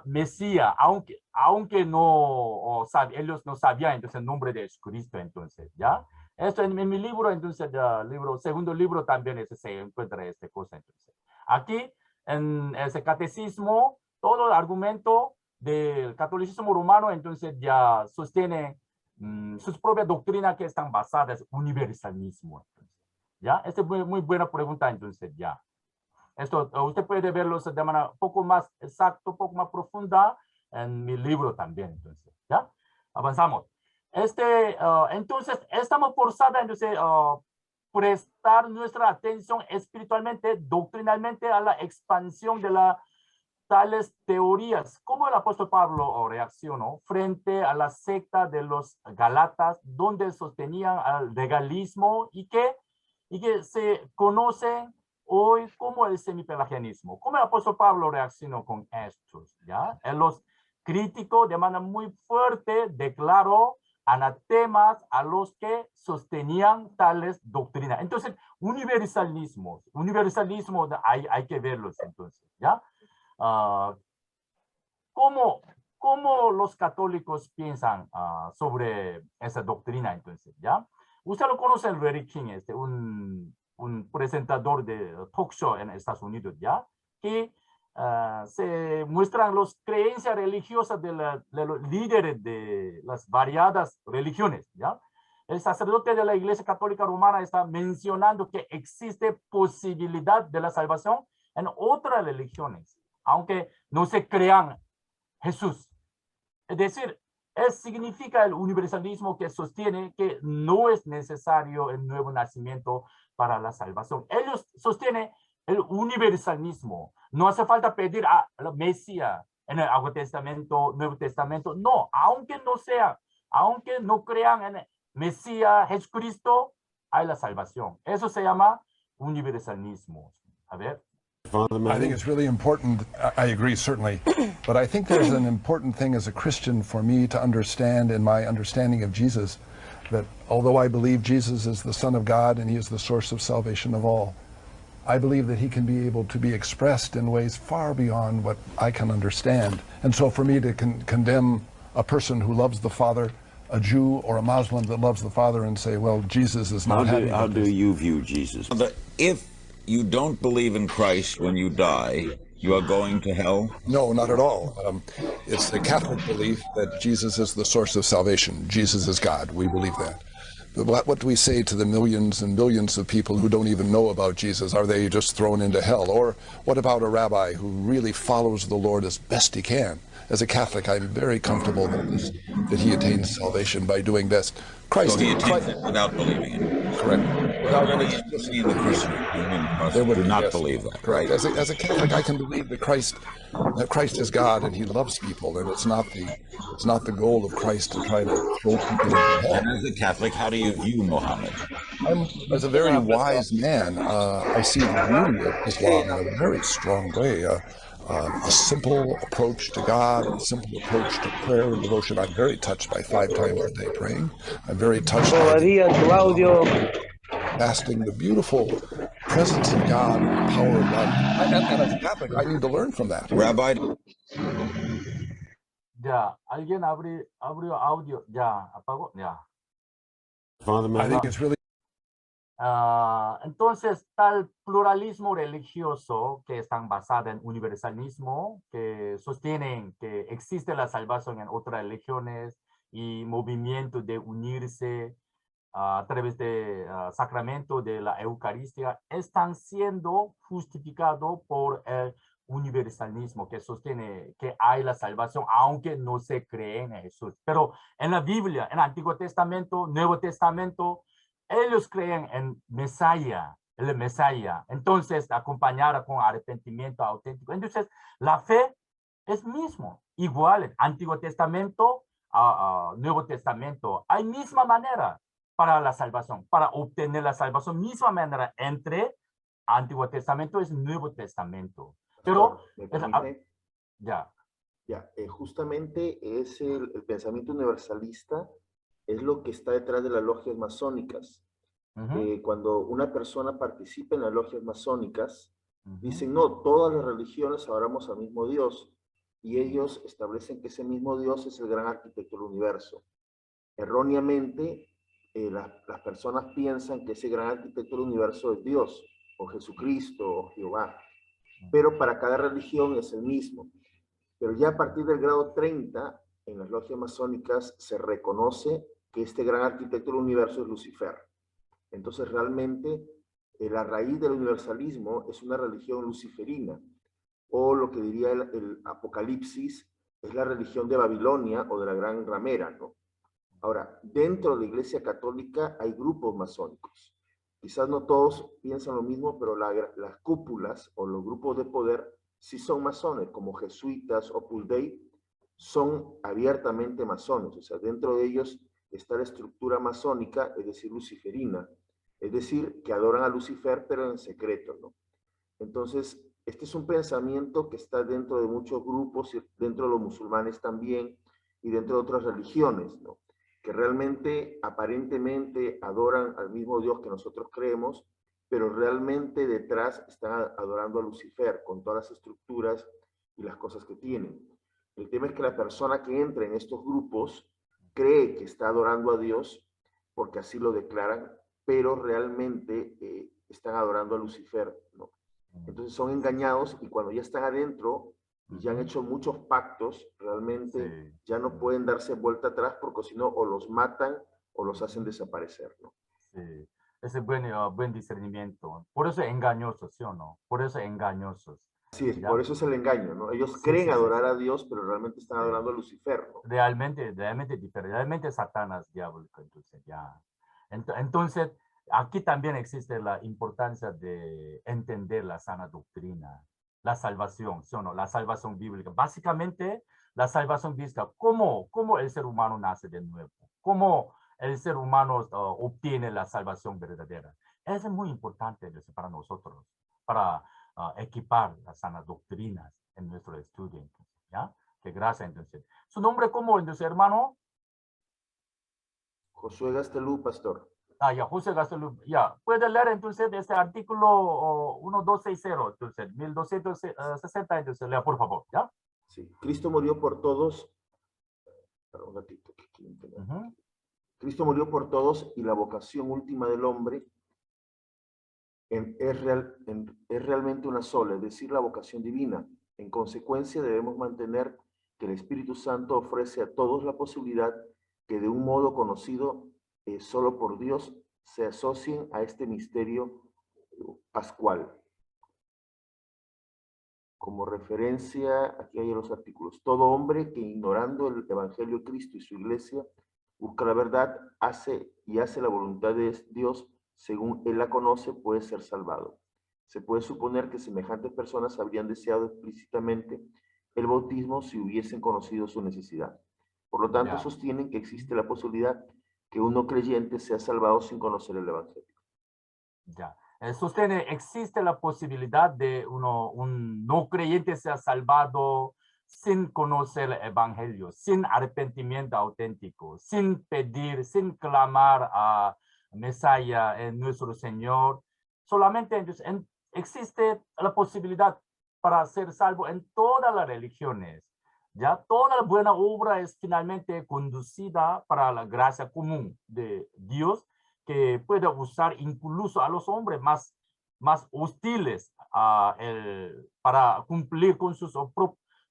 Mesías, aunque no ellos no sabían entonces el nombre de Jesucristo, entonces, ¿ya? Esto en mi libro, entonces, segundo libro también se encuentra esta cosa, entonces. Aquí, en ese catecismo, todo el argumento del catolicismo romano, entonces ya sostiene sus propias doctrinas que están basadas en universalismo. ¿Ya? Esta es muy buena pregunta, entonces, ya. Esto usted puede verlo de manera un poco más exacta, un poco más profunda en mi libro también, entonces, ¿ya? Avanzamos. Entonces, estamos forzados, entonces, prestar nuestra atención espiritualmente, doctrinalmente a la expansión de tales teorías. ¿Cómo el apóstol Pablo reaccionó frente a la secta de los Gálatas, donde sostenían el legalismo y que se conocen hoy como el semipelagianismo? ¿Cómo el apóstol Pablo reaccionó con estos? ¿Ya? Él los criticó de manera muy fuerte, declaró anatemas a los que sostenían tales doctrinas. Entonces, universalismo hay que verlos entonces, ¿ya? ¿Cómo los católicos piensan sobre esa doctrina entonces, ¿ya? Usted lo conoce, el Larry King, un presentador de talk show en Estados Unidos, ¿ya? Que se muestran las creencias religiosas de los líderes de las variadas religiones, ¿ya? El sacerdote de la Iglesia Católica Romana está mencionando que existe posibilidad de la salvación en otras religiones, aunque no se crean Jesús. Es decir, significa el universalismo que sostiene que no es necesario el nuevo nacimiento para la salvación. Ellos sostienen el universalismo. No hace falta pedir a la Mesías en el Antiguo Testamento, Nuevo Testamento. No, aunque no crean en el Mesías, Jesucristo, hay la salvación. Eso se llama universalismo. A ver. I think it's really important. I agree, certainly. But I think there's an important thing as a Christian for me to understand in my understanding of Jesus, that although I believe Jesus is the Son of God and he is the source of salvation of all, I believe that he can be able to be expressed in ways far beyond what I can understand. And so for me to condemn a person who loves the Father, a Jew or a Muslim that loves the Father, and say, well, Jesus is not happy. How do you view Jesus? If you don't believe in Christ when you die, you are going to hell? No, not at all. It's the Catholic belief that Jesus is the source of salvation. Jesus is God. We believe that. But what do we say to the millions and billions of people who don't even know about Jesus? Are they just thrown into hell? Or what about a rabbi who really follows the Lord as best he can? As a Catholic, I'm very comfortable that he attains salvation by doing best. So he attains it without believing it? Correct. Without any in the Christian do not believe that. Correct. As a Catholic, I can believe that Christ is God and he loves people, and it's not the goal of Christ to try to throw people into hell. And as a Catholic, how do you view Muhammad? As a very wise man, I see the beauty of Islam in a very strong way. A simple approach to God, a simple approach to prayer and devotion. I'm very touched by 5 times a day praying. I'm very touched by fasting, the beautiful presence of God, the power of God. And as a Catholic, I need to learn from that. Rabbi? Ya, alguien abrió audio. Ya, apagó. Ya. I think it's really Entonces, tal pluralismo religioso que están basados en universalismo, que sostienen que existe la salvación en otras religiones y movimiento de unirse a través de sacramento de la Eucaristía, están siendo justificados por el universalismo que sostiene que hay la salvación, aunque no se cree en Jesús. Pero en la Biblia, en el Antiguo Testamento, Nuevo Testamento, ellos creen en el Mesías. Entonces, acompañada con arrepentimiento auténtico. Entonces, la fe es mismo, igual, Antiguo Testamento, Nuevo Testamento. Hay misma manera para la salvación, para obtener la salvación, misma manera entre Antiguo Testamento y Nuevo Testamento. Pero, justamente es el pensamiento universalista, es lo que está detrás de las logias masónicas. Cuando una persona participa en las logias masónicas, dicen, no, todas las religiones adoramos al mismo Dios, y ellos establecen que ese mismo Dios es el gran arquitecto del universo. Erróneamente, las personas piensan que ese gran arquitecto del universo es Dios, o Jesucristo, o Jehová. pero para cada religión es el mismo. Pero ya a partir del grado 30, en las logias masónicas se reconoce que este gran arquitecto del universo es Lucifer. Entonces realmente la raíz del universalismo es una religión luciferina, o lo que diría el Apocalipsis es la religión de Babilonia o de la gran ramera, ¿no? Ahora, dentro de la Iglesia Católica hay grupos masónicos. Quizás no todos piensan lo mismo, pero las cúpulas o los grupos de poder sí son masones, como jesuitas o Opus Dei, son abiertamente masones. O sea, dentro de ellos está la estructura masónica, es decir, luciferina. Es decir, que adoran a Lucifer, pero en secreto, ¿no? Entonces, este es un pensamiento que está dentro de muchos grupos, dentro de los musulmanes también, y dentro de otras religiones, ¿no? Que realmente, aparentemente, adoran al mismo Dios que nosotros creemos, pero realmente detrás están adorando a Lucifer, con todas las estructuras y las cosas que tienen. El tema es que la persona que entra en estos grupos cree que está adorando a Dios, porque así lo declaran, pero realmente están adorando a Lucifer, ¿no? Entonces son engañados y cuando ya están adentro y ya han hecho muchos pactos, realmente ya no pueden darse vuelta atrás porque si no o los matan o los hacen desaparecer, ¿no? Sí, ese buen discernimiento. Por eso engañosos, ¿sí o no? Por eso engañosos. Sí, es, ¿ya? por eso es el engaño, ¿no? Ellos creen adorar a Dios, pero realmente están adorando a Lucifer, ¿no? Realmente diferente, realmente Satanás diabólico, entonces ya. Entonces, aquí también existe la importancia de entender la sana doctrina, la salvación, ¿sí o no? La salvación bíblica. Básicamente, la salvación bíblica, ¿cómo el ser humano nace de nuevo? ¿Cómo el ser humano obtiene la salvación verdadera? Eso es muy importante para nosotros, para equipar las sanas doctrinas en nuestro estudio, ¿ya? Que gracias, entonces. ¿Su nombre cómo, entonces, hermano? Josué Gastelú, pastor. Ya, José Gastelú, ya. Puede leer entonces este artículo 1260, entonces, 1260, entonces, lea, por favor, ¿ya? Sí, Cristo murió por todos. Un ratito. Cristo murió por todos y la vocación última del hombre es realmente una sola, es decir, la vocación divina. En consecuencia, debemos mantener que el Espíritu Santo ofrece a todos la posibilidad que de un modo conocido solo por Dios se asocien a este misterio pascual. Como referencia, aquí hay los artículos. Todo hombre que ignorando el Evangelio de Cristo y su iglesia, busca la verdad, hace la voluntad de Dios según él la conoce, puede ser salvado. Se puede suponer que semejantes personas habrían deseado explícitamente el bautismo si hubiesen conocido su necesidad. Por lo tanto, sostienen que existe la posibilidad que un no creyente sea salvado sin conocer el Evangelio. Ya. Sostiene, existe la posibilidad de un no creyente sea salvado sin conocer el Evangelio, sin arrepentimiento auténtico, sin pedir, sin clamar a Mesías, en nuestro Señor. Solamente entonces, existe la posibilidad para ser salvo en todas las religiones. Ya toda la buena obra es finalmente conducida para la gracia común de Dios, que puede usar incluso a los hombres más hostiles para cumplir con sus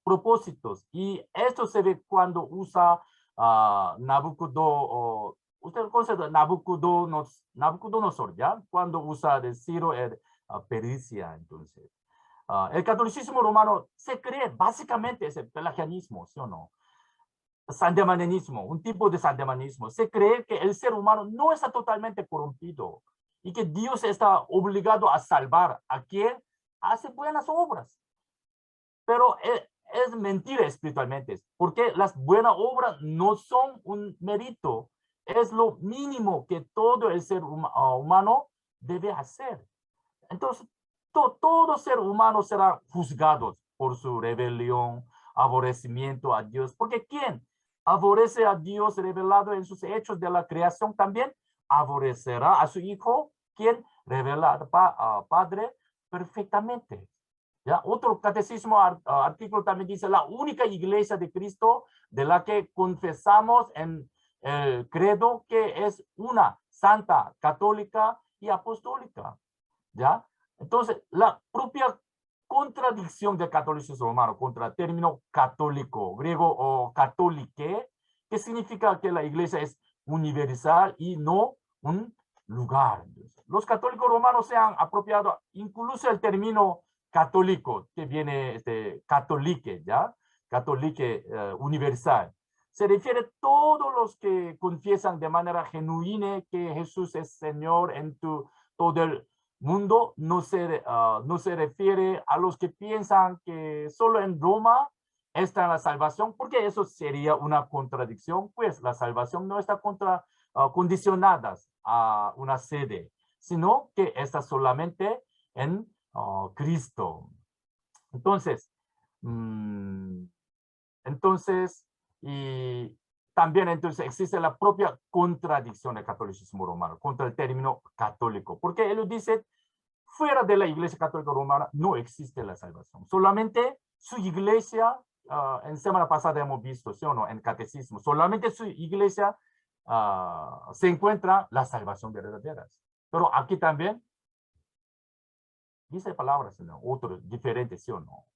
propósitos. Y esto se ve cuando usa Nabucodonosor, usted conoce Nabucodonosor, ¿ya? Cuando usa de Ciro Pericia, entonces. El catolicismo romano se cree básicamente es el pelagianismo, ¿sí o no? Sandemanismo, un tipo de sandemanismo. Se cree que el ser humano no está totalmente corrompido y que Dios está obligado a salvar a quien hace buenas obras. Pero es mentira espiritualmente, porque las buenas obras no son un mérito, es lo mínimo que todo el ser humano debe hacer. Entonces, todo ser humano será juzgado por su rebelión, aborrecimiento a Dios, porque ¿quién aborrece a Dios revelado en sus hechos de la creación? También aborrecerá a su Hijo, quien revela al Padre perfectamente. ¿Ya? Otro catecismo artículo también dice: la única iglesia de Cristo de la que confesamos en el credo que es una, santa, católica y apostólica. ¿Ya? Entonces, la propia contradicción del catolicismo romano contra el término católico, griego o católique, que significa que la iglesia es universal y no un lugar. Los católicos romanos se han apropiado incluso el término católico, que viene de católique, ¿ya? Católique universal. Se refiere a todos los que confiesan de manera genuina que Jesús es Señor en todo el mundo. No se refiere a los que piensan que solo en Roma está la salvación, porque eso sería una contradicción, pues la salvación no está condicionada a una sede, sino que está solamente en Cristo. Entonces, y también entonces existe la propia contradicción del catolicismo romano contra el término católico, porque él dice, fuera de la iglesia católica romana no existe la salvación, solamente su iglesia, en semana pasada hemos visto, ¿sí o no?, en catecismo, solamente su iglesia se encuentra la salvación verdadera. Pero aquí también dice palabras, ¿no?, otros diferentes, ¿sí o no?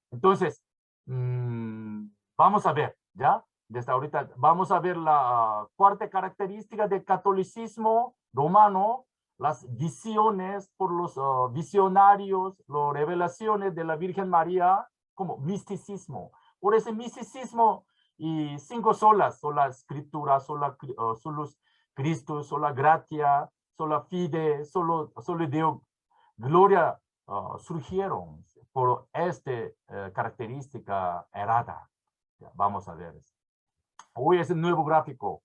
Entonces, vamos a ver, ¿ya? Desde ahorita vamos a ver la cuarta característica del catolicismo romano, las visiones por los visionarios, las revelaciones de la Virgen María como misticismo. Por ese misticismo y 5 solas, sola escritura, solus Christus, sola gratia, sola fide, solo Deo, gloria, surgieron por esta característica errada. Ya, vamos a ver. Hoy es el nuevo gráfico.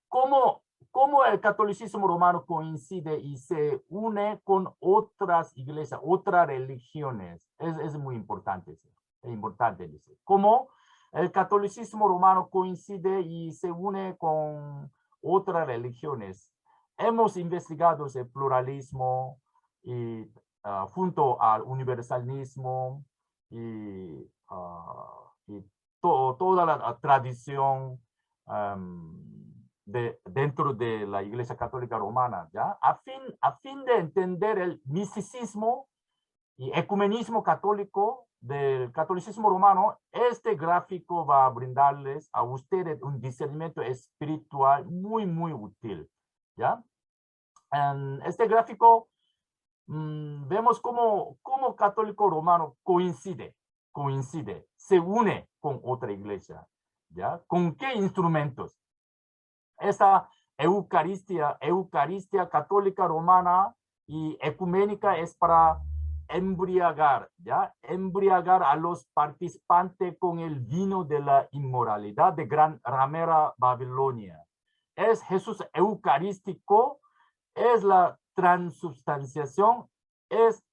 ¿Cómo el catolicismo romano coincide y se une con otras iglesias, otras religiones? Es muy importante. Es importante decir. ¿Cómo el catolicismo romano coincide y se une con otras religiones? Hemos investigado el pluralismo y junto al universalismo y toda la tradición dentro de la Iglesia Católica Romana, ¿ya? A fin de entender el misticismo y ecumenismo católico del catolicismo romano, este gráfico va a brindarles a ustedes un discernimiento espiritual muy, muy útil, ¿ya? En este gráfico vemos cómo católico romano coincide, se une con otra iglesia, ¿ya? ¿Con qué instrumentos? Esta Eucaristía católica romana y ecuménica es para embriagar, ¿ya? Embriagar a los participantes con el vino de la inmoralidad de gran ramera Babilonia. Es Jesús eucarístico, es la transubstanciación, es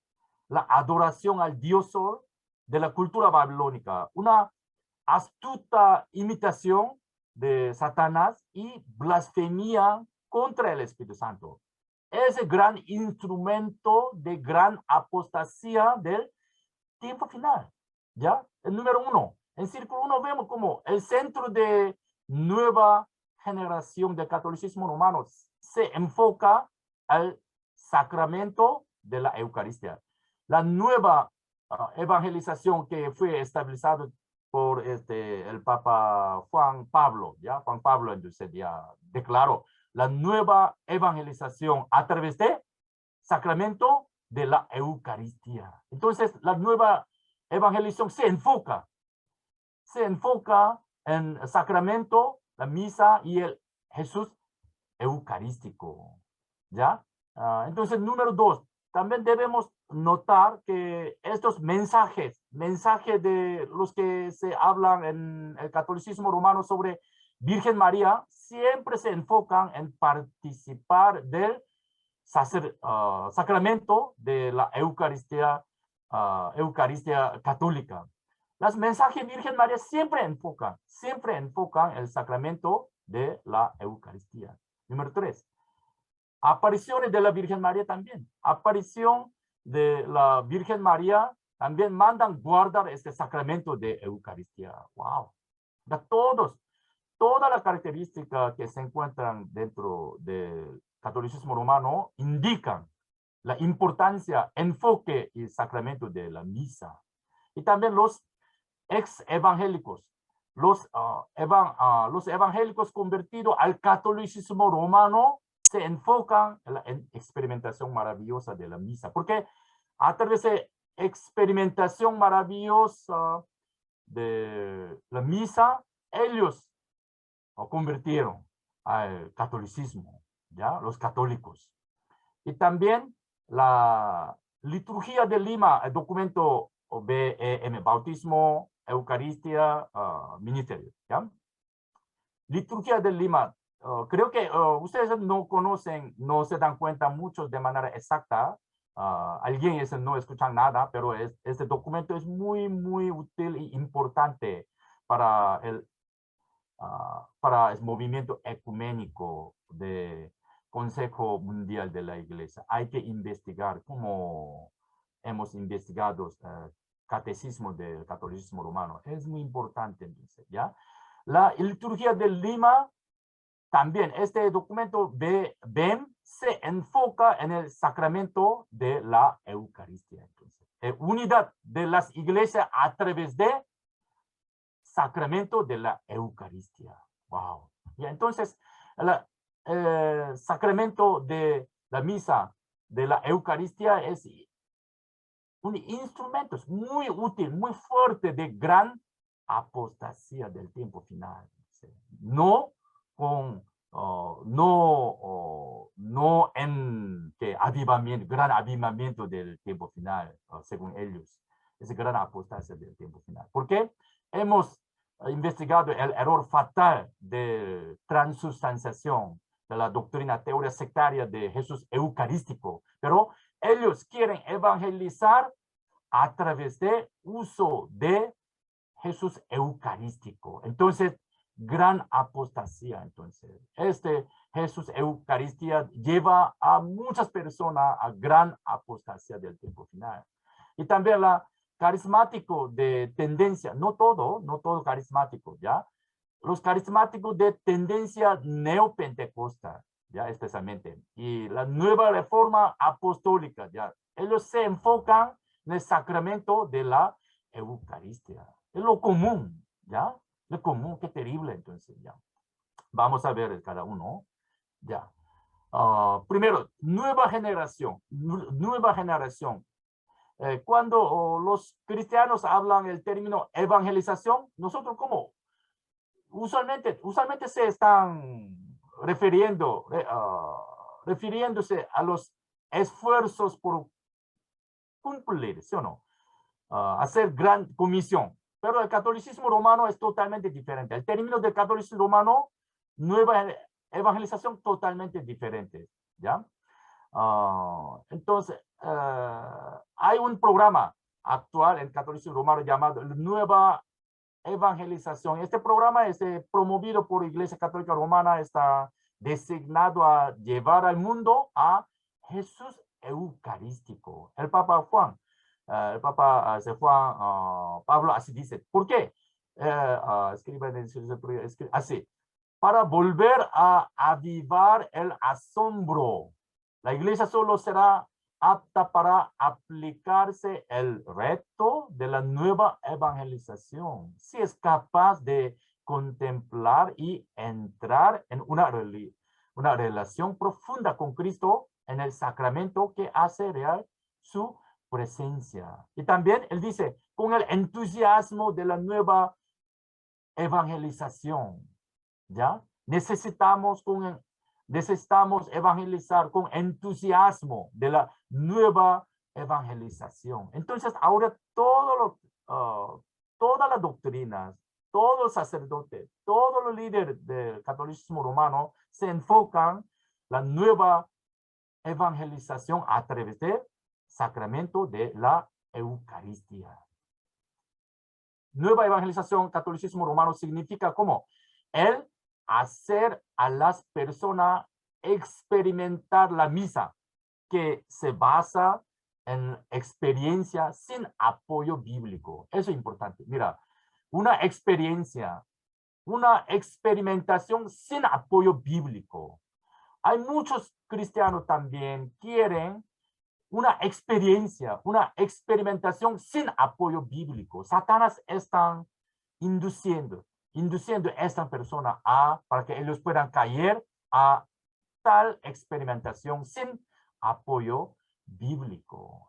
la adoración al Dios Sol de la cultura babilónica, una astuta imitación de Satanás y blasfemia contra el Espíritu Santo. Es el gran instrumento de gran apostasía del tiempo final, ¿ya? El número 1. En círculo 1 vemos como el centro de nueva generación de catolicismo romano se enfoca al sacramento de la Eucaristía. La nueva evangelización que fue establecida por el Papa Juan Pablo, ¿ya? Juan Pablo entonces ya declaró la nueva evangelización a través de sacramento de la Eucaristía. Entonces, la nueva evangelización se enfoca en el sacramento, la misa y el Jesús eucarístico, ¿ya? Entonces, número 2, también debemos notar que estos mensajes de los que se hablan en el catolicismo romano sobre Virgen María, siempre se enfocan en participar del sacramento de la Eucaristía católica. Los mensajes de Virgen María siempre enfocan el sacramento de la Eucaristía. Número 3. Apariciones de la Virgen María también. Aparición de la Virgen María también mandan guardar este sacramento de Eucaristía. Wow. Todas las características que se encuentran dentro del catolicismo romano indican la importancia, enfoque y sacramento de la misa. Y también los ex evangélicos, los evangélicos convertidos al catolicismo romano se enfocan en la experimentación maravillosa de la misa, porque a través de experimentación maravillosa de la misa, ellos convirtieron al catolicismo, ¿ya? Los católicos. Y también la liturgia de Lima, el documento BEM, bautismo, Eucaristía, ministerio, ¿ya? Liturgia de Lima, creo que ustedes no conocen, no se dan cuenta mucho de manera exacta. Alguien no escucha nada, pero este documento es muy, muy útil y importante para el movimiento ecuménico de Consejo Mundial de la Iglesia. Hay que investigar como hemos investigado catecismo del catolicismo romano. Es muy importante, entonces, ¿ya? La liturgia de Lima, también este documento BEM se enfoca en el sacramento de la Eucaristía. Entonces, unidad de las iglesias a través de sacramento de la Eucaristía. Wow. Y entonces, el sacramento de la misa, de la Eucaristía, es un instrumento muy útil, muy fuerte de gran apostasía del tiempo final. No con, no en que avivamiento, gran avivamiento del tiempo final, según ellos. Es gran apostasía del tiempo final. ¿Por qué? Hemos investigado el error fatal de transustanciación de la doctrina teoría sectaria de Jesús eucarístico, pero ellos quieren evangelizar a través de uso de Jesús eucarístico. Entonces, gran apostasía. Entonces, Jesús eucaristía lleva a muchas personas a gran apostasía del tiempo final. Y también la carismático de tendencia, no todo carismático, ¿ya? Los carismáticos de tendencia neopentecostal, ¿ya? Especialmente. Y la nueva reforma apostólica, ¿ya? Ellos se enfocan en el sacramento de la Eucaristía. Es lo común, ¿ya? Lo común, qué terrible, entonces, ¿ya? Vamos a ver cada uno, ¿ya? Primero, nueva generación. Cuando los cristianos hablan el término evangelización, nosotros como usualmente se están refiriéndose a los esfuerzos por cumplir, ¿sí o no? Hacer gran comisión. Pero el catolicismo romano es totalmente diferente. El término del catolicismo romano, nueva evangelización, totalmente diferente, ¿ya? Entonces, hay un programa actual en el catolicismo romano llamado Nueva Evangelización. Este programa es promovido por Iglesia Católica Romana, está designado a llevar al mundo a Jesús eucarístico. El Papa Juan, Pablo así dice. ¿Por qué? Así, para volver a avivar el asombro. La iglesia solo será apta para aplicarse el reto de la nueva evangelización si es capaz de contemplar y entrar en una relación profunda con Cristo en el sacramento que hace real su presencia. Y también él dice, con el entusiasmo de la nueva evangelización, ¿ya? Necesitamos evangelizar con entusiasmo de la nueva evangelización. Entonces, ahora todas las doctrinas, todos los sacerdotes, todos los líderes del catolicismo romano se enfocan en la nueva evangelización a través del sacramento de la Eucaristía. Nueva evangelización, catolicismo romano significa como el hacer a las personas experimentar la misa que se basa en experiencia sin apoyo bíblico. Eso es importante. Mira, una experimentación sin apoyo bíblico. Hay muchos cristianos también quieren una experiencia, una experimentación sin apoyo bíblico. Satanás está induciendo a esta persona para que ellos puedan caer a tal experimentación sin apoyo bíblico.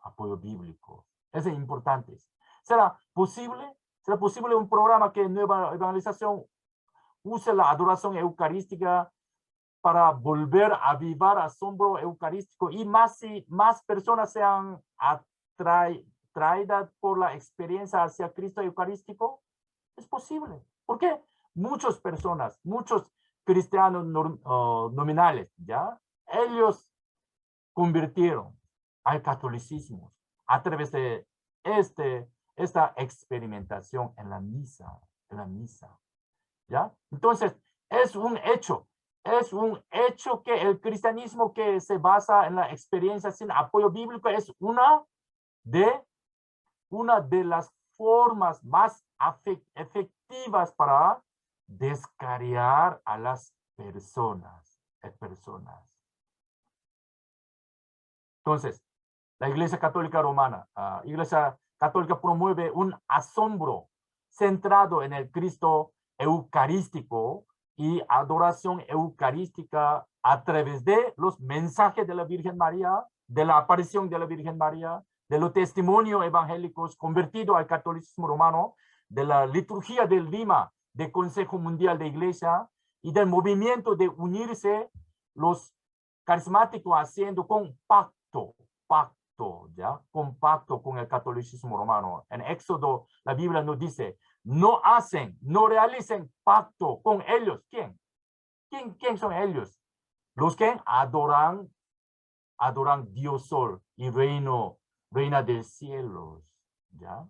Es importante. ¿Será posible un programa que Nueva Evangelización use la adoración eucarística para volver a avivar asombro eucarístico y más personas sean atraídas por la experiencia hacia Cristo eucarístico? Es posible. ¿Por qué? Muchos cristianos nominales, ¿ya? Ellos convirtieron al catolicismo a través de esta experimentación en la misa, ¿ya? Entonces, es un hecho que el cristianismo que se basa en la experiencia sin apoyo bíblico es una de las formas más efectivas para descarriar a las personas. Entonces, la Iglesia Católica Romana, Iglesia Católica promueve un asombro centrado en el Cristo eucarístico y adoración eucarística a través de los mensajes de la Virgen María, de la aparición de la Virgen María, de los testimonios evangélicos convertidos al catolicismo romano, de la liturgia de Lima, del Consejo Mundial de Iglesia y del movimiento de unirse los carismáticos haciendo compacto con el catolicismo romano. En Éxodo, la Biblia nos dice, no realicen pacto con ellos. ¿Quién son ellos? Los que adoran Dios Sol y reina del cielo, ¿ya?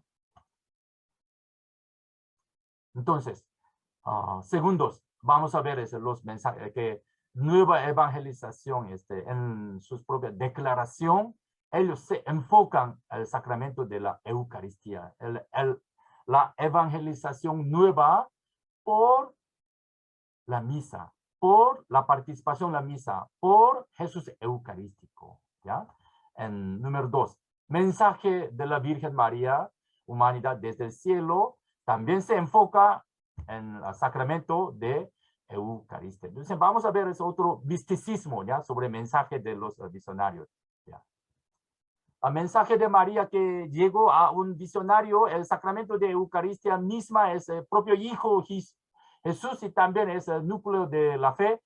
Entonces, segundos, vamos a ver los mensajes que Nueva Evangelización, en sus propias declaración, ellos se enfocan al sacramento de la Eucaristía, la evangelización nueva por la misa, por la participación en la misa, por Jesús Eucarístico, ¿ya? En número 2, mensaje de la Virgen María, humanidad desde el cielo, también se enfoca en el sacramento de Eucaristía. Entonces vamos a ver ese otro misticismo, ¿ya? Sobre el mensaje de los visionarios, ¿ya? El mensaje de María que llegó a un visionario, el sacramento de Eucaristía misma es el propio Hijo Jesús y también es el núcleo de la fe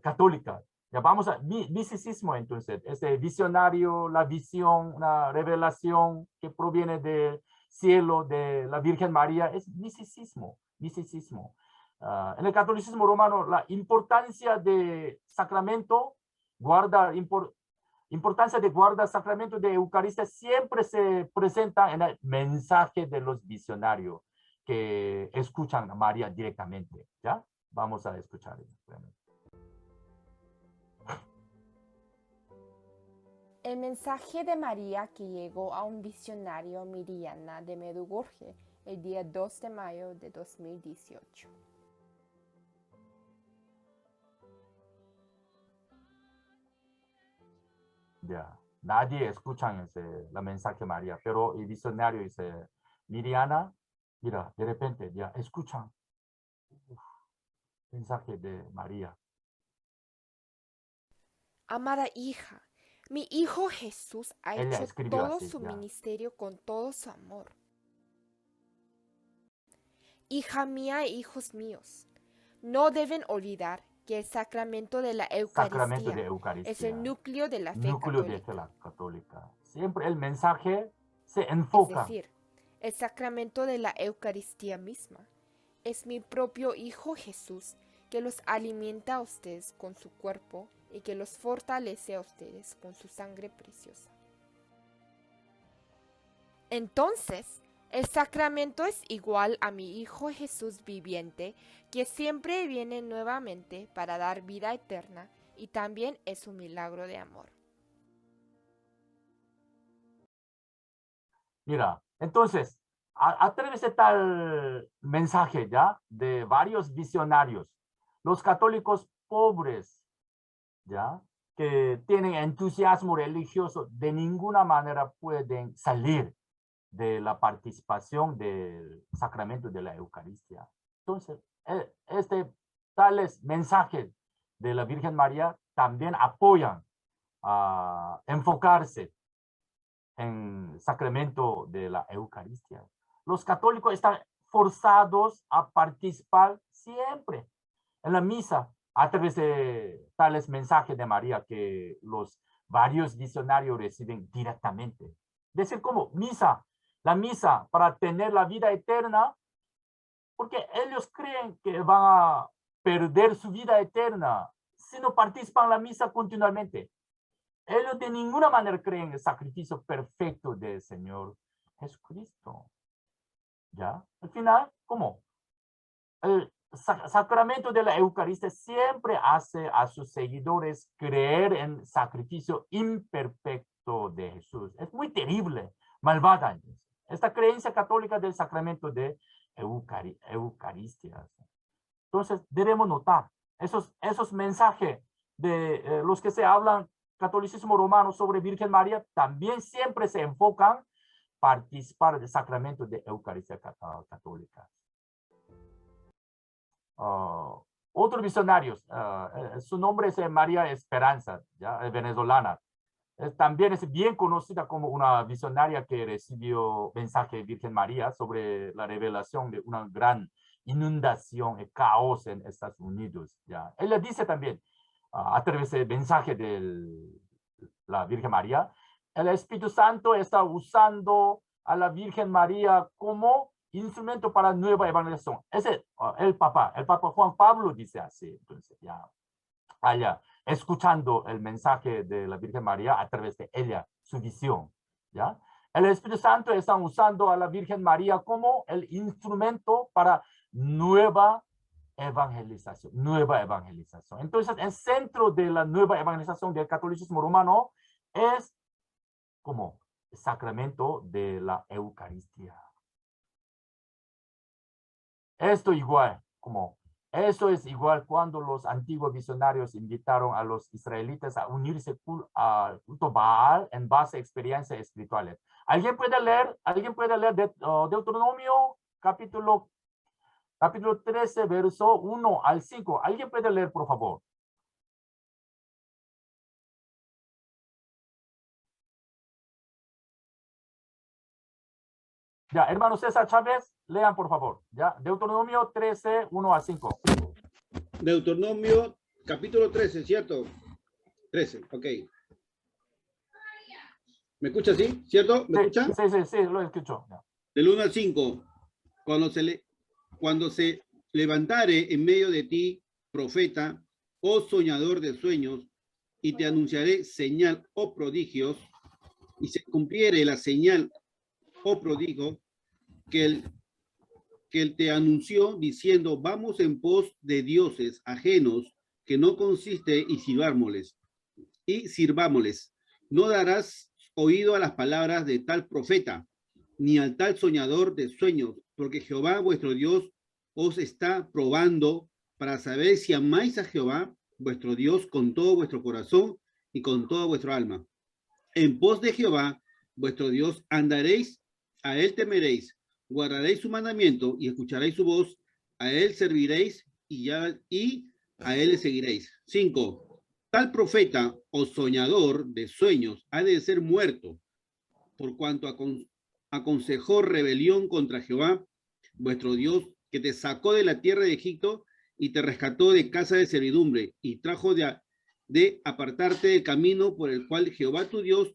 católica. Ya vamos a misticismo, entonces, ese visionario, la visión, una revelación que proviene del cielo de la Virgen María, es misticismo. En el catolicismo romano, la importancia de sacramento, importancia de guardar sacramento de Eucaristía siempre se presenta en el mensaje de los visionarios que escuchan a María directamente, ¿ya? Vamos a escuchar. El mensaje de María que llegó a un visionario Miriana de Medjugorje el día 2 de mayo de 2018. Ya, nadie escucha la mensaje de María, pero el visionario dice, Miriana, mira, de repente ya escuchan mensaje de María. Amada hija, mi hijo Jesús ha hecho todo su ministerio con todo su amor. Hija mía e hijos míos, no deben olvidar que el sacramento de la Eucaristía es el núcleo de la fe católica. Siempre el mensaje se enfoca. Es decir, el sacramento de la Eucaristía misma es mi propio Hijo Jesús que los alimenta a ustedes con su cuerpo y que los fortalece a ustedes con su sangre preciosa. Entonces, el sacramento es igual a mi Hijo Jesús viviente, que siempre viene nuevamente para dar vida eterna y también es un milagro de amor. Mira, entonces, a través de tal mensaje ya de varios visionarios, los católicos pobres, ya, que tienen entusiasmo religioso de ninguna manera pueden salir de la participación del sacramento de la Eucaristía. Entonces, tales mensajes de la Virgen María también apoyan a enfocarse en el sacramento de la Eucaristía. Los católicos están forzados a participar siempre en la misa a través de tales mensajes de María que los varios visionarios reciben directamente. Decir como la misa para tener la vida eterna, porque ellos creen que van a perder su vida eterna si no participan en la misa continuamente. Ellos de ninguna manera creen en el sacrificio perfecto del Señor Jesucristo. ¿Ya? Al final, ¿cómo? El sacramento de la Eucaristía siempre hace a sus seguidores creer en el sacrificio imperfecto de Jesús. Es muy terrible, malvada. Esta creencia católica del sacramento de Eucaristía. Entonces, debemos notar esos mensajes de los que se hablan catolicismo romano sobre Virgen María, también siempre se enfocan participar del sacramento de Eucaristía católica. Otros visionarios, su nombre es María Esperanza, ¿ya? Venezolana. También es bien conocida como una visionaria que recibió mensaje de Virgen María sobre la revelación de una gran inundación y caos en Estados Unidos. ¿Ya? Ella dice también, a través del mensaje de la Virgen María, el Espíritu Santo está usando a la Virgen María como instrumento para nueva evangelización. El Papa Juan Pablo dice así. Entonces, ya, allá, escuchando el mensaje de la Virgen María a través de ella, su visión. ¿Ya? El Espíritu Santo está usando a la Virgen María como el instrumento para nueva evangelización. Entonces, el centro de la nueva evangelización del catolicismo romano es como el sacramento de la Eucaristía. Eso es igual cuando los antiguos visionarios invitaron a los israelitas a unirse al culto Baal en base a experiencias espirituales. ¿Alguien puede leer Deuteronomio capítulo 13, verso 1 al 5? ¿Alguien puede leer, por favor? Ya, hermano César Chávez, lean, por favor. Ya, Deuteronomio 13, 1 a 5. Deuteronomio, capítulo 13, ¿cierto? 13, ok. ¿Me escucha, sí? ¿Cierto? ¿Me escucha? Sí, lo escucho. Ya. Del 1 al 5. Cuando se levantare en medio de ti, profeta, oh soñador de sueños, y te anunciaré señal o prodigios, y se cumpliere la señal o prodigio que él te anunció diciendo, vamos en pos de dioses ajenos que no consiste y sirvámosles. No darás oído a las palabras de tal profeta, ni al tal soñador de sueños, porque Jehová vuestro Dios os está probando para saber si amáis a Jehová vuestro Dios con todo vuestro corazón y con toda vuestra alma. En pos de Jehová vuestro Dios andaréis, a él temeréis, guardaréis su mandamiento y escucharéis su voz, a él serviréis y a él le seguiréis. 5. Tal profeta o soñador de sueños ha de ser muerto, por cuanto aconsejó rebelión contra Jehová, vuestro Dios, que te sacó de la tierra de Egipto y te rescató de casa de servidumbre y trajo de apartarte del camino por el cual Jehová tu Dios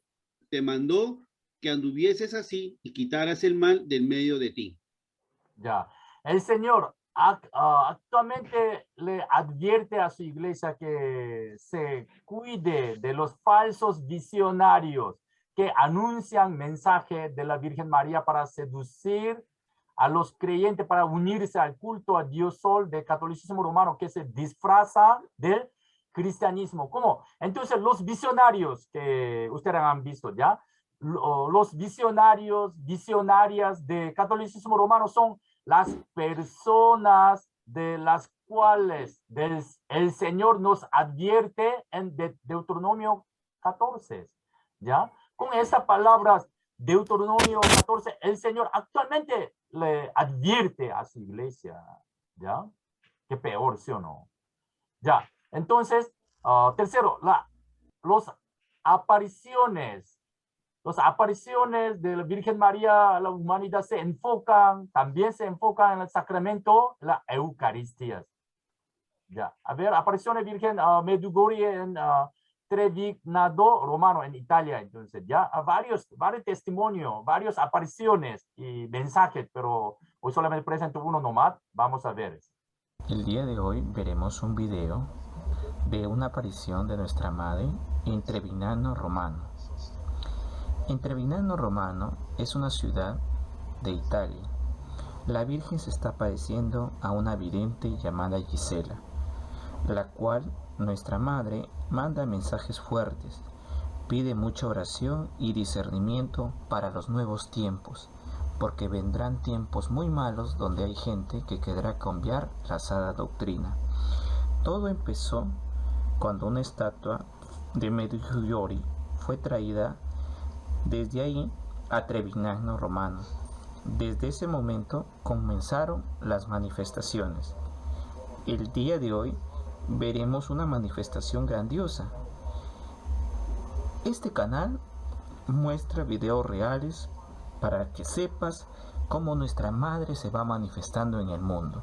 te mandó que anduvieses así y quitaras el mal del medio de ti. Ya, el Señor actualmente le advierte a su iglesia que se cuide de los falsos visionarios que anuncian mensaje de la Virgen María para seducir a los creyentes para unirse al culto a Dios Sol del catolicismo romano que se disfraza del cristianismo. ¿Cómo? Entonces los visionarios que ustedes han visto ya, los visionarias de catolicismo romano son las personas de las cuales el Señor nos advierte en Deuteronomio 14, ¿ya? Con esas palabras, Deuteronomio 14, el Señor actualmente le advierte a su iglesia, ¿ya? Qué peor, ¿sí o no? Ya, entonces, tercero, las apariciones de la Virgen María a la humanidad también se enfocan en el sacramento, la Eucaristía. Ya, a ver, apariciones Virgen Medjugorje en Trevignano romano en Italia, entonces ya varios testimonios, varias apariciones y mensajes, pero hoy solamente presento uno nomás, vamos a ver. El día de hoy veremos un video de una aparición de nuestra Madre en Trevignano romano. En Trevignano romano es una ciudad de Italia. La Virgen se está apareciendo a una vidente llamada Gisela, la cual nuestra Madre manda mensajes fuertes, pide mucha oración y discernimiento para los nuevos tiempos, porque vendrán tiempos muy malos donde hay gente que querrá cambiar la sana doctrina. Todo empezó cuando una estatua de Medjugorje fue traída desde ahí a Trevignano romano. Desde ese momento comenzaron las manifestaciones. El día de hoy veremos una manifestación grandiosa. Este canal muestra videos reales para que sepas cómo nuestra Madre se va manifestando en el mundo.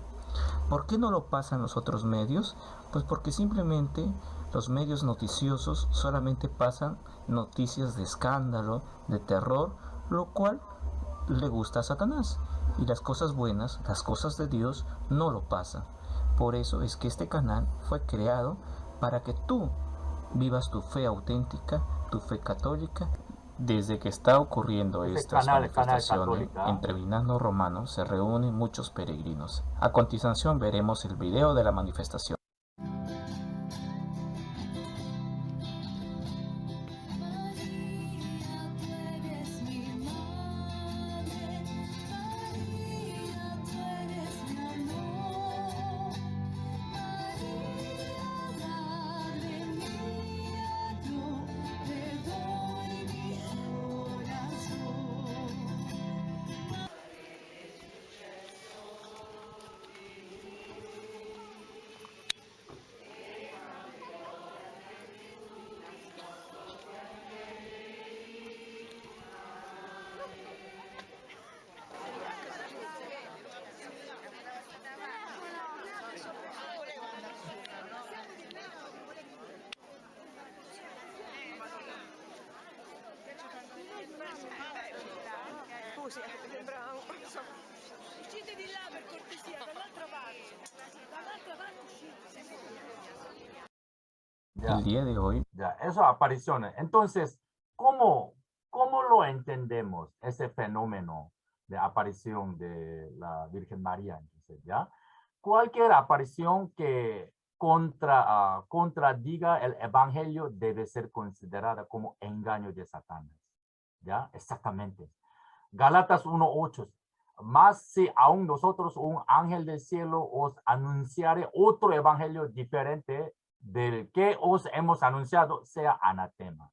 ¿Por qué no lo pasan los otros medios? Pues porque simplemente los medios noticiosos solamente pasan noticias de escándalo, de terror, lo cual le gusta a Satanás. Y las cosas buenas, las cosas de Dios, no lo pasan. Por eso es que este canal fue creado para que tú vivas tu fe auténtica, tu fe católica. Desde que está ocurriendo estas manifestaciones en Trevignano romano se reúnen muchos peregrinos. A continuación veremos el video de la manifestación. Uscite di là per cortesia, dall'altra parte uscite. El día de hoy. Ya, eso apariciones. Entonces, ¿cómo lo entendemos ese fenómeno de aparición de la Virgen María? Entonces, ¿ya? Cualquier aparición que contradiga el evangelio debe ser considerada como engaño de Satanás. ¿Ya? Exactamente. Gálatas 1:8. Más si aún nosotros, un ángel del cielo, os anunciare otro evangelio diferente del que os hemos anunciado, sea anatema.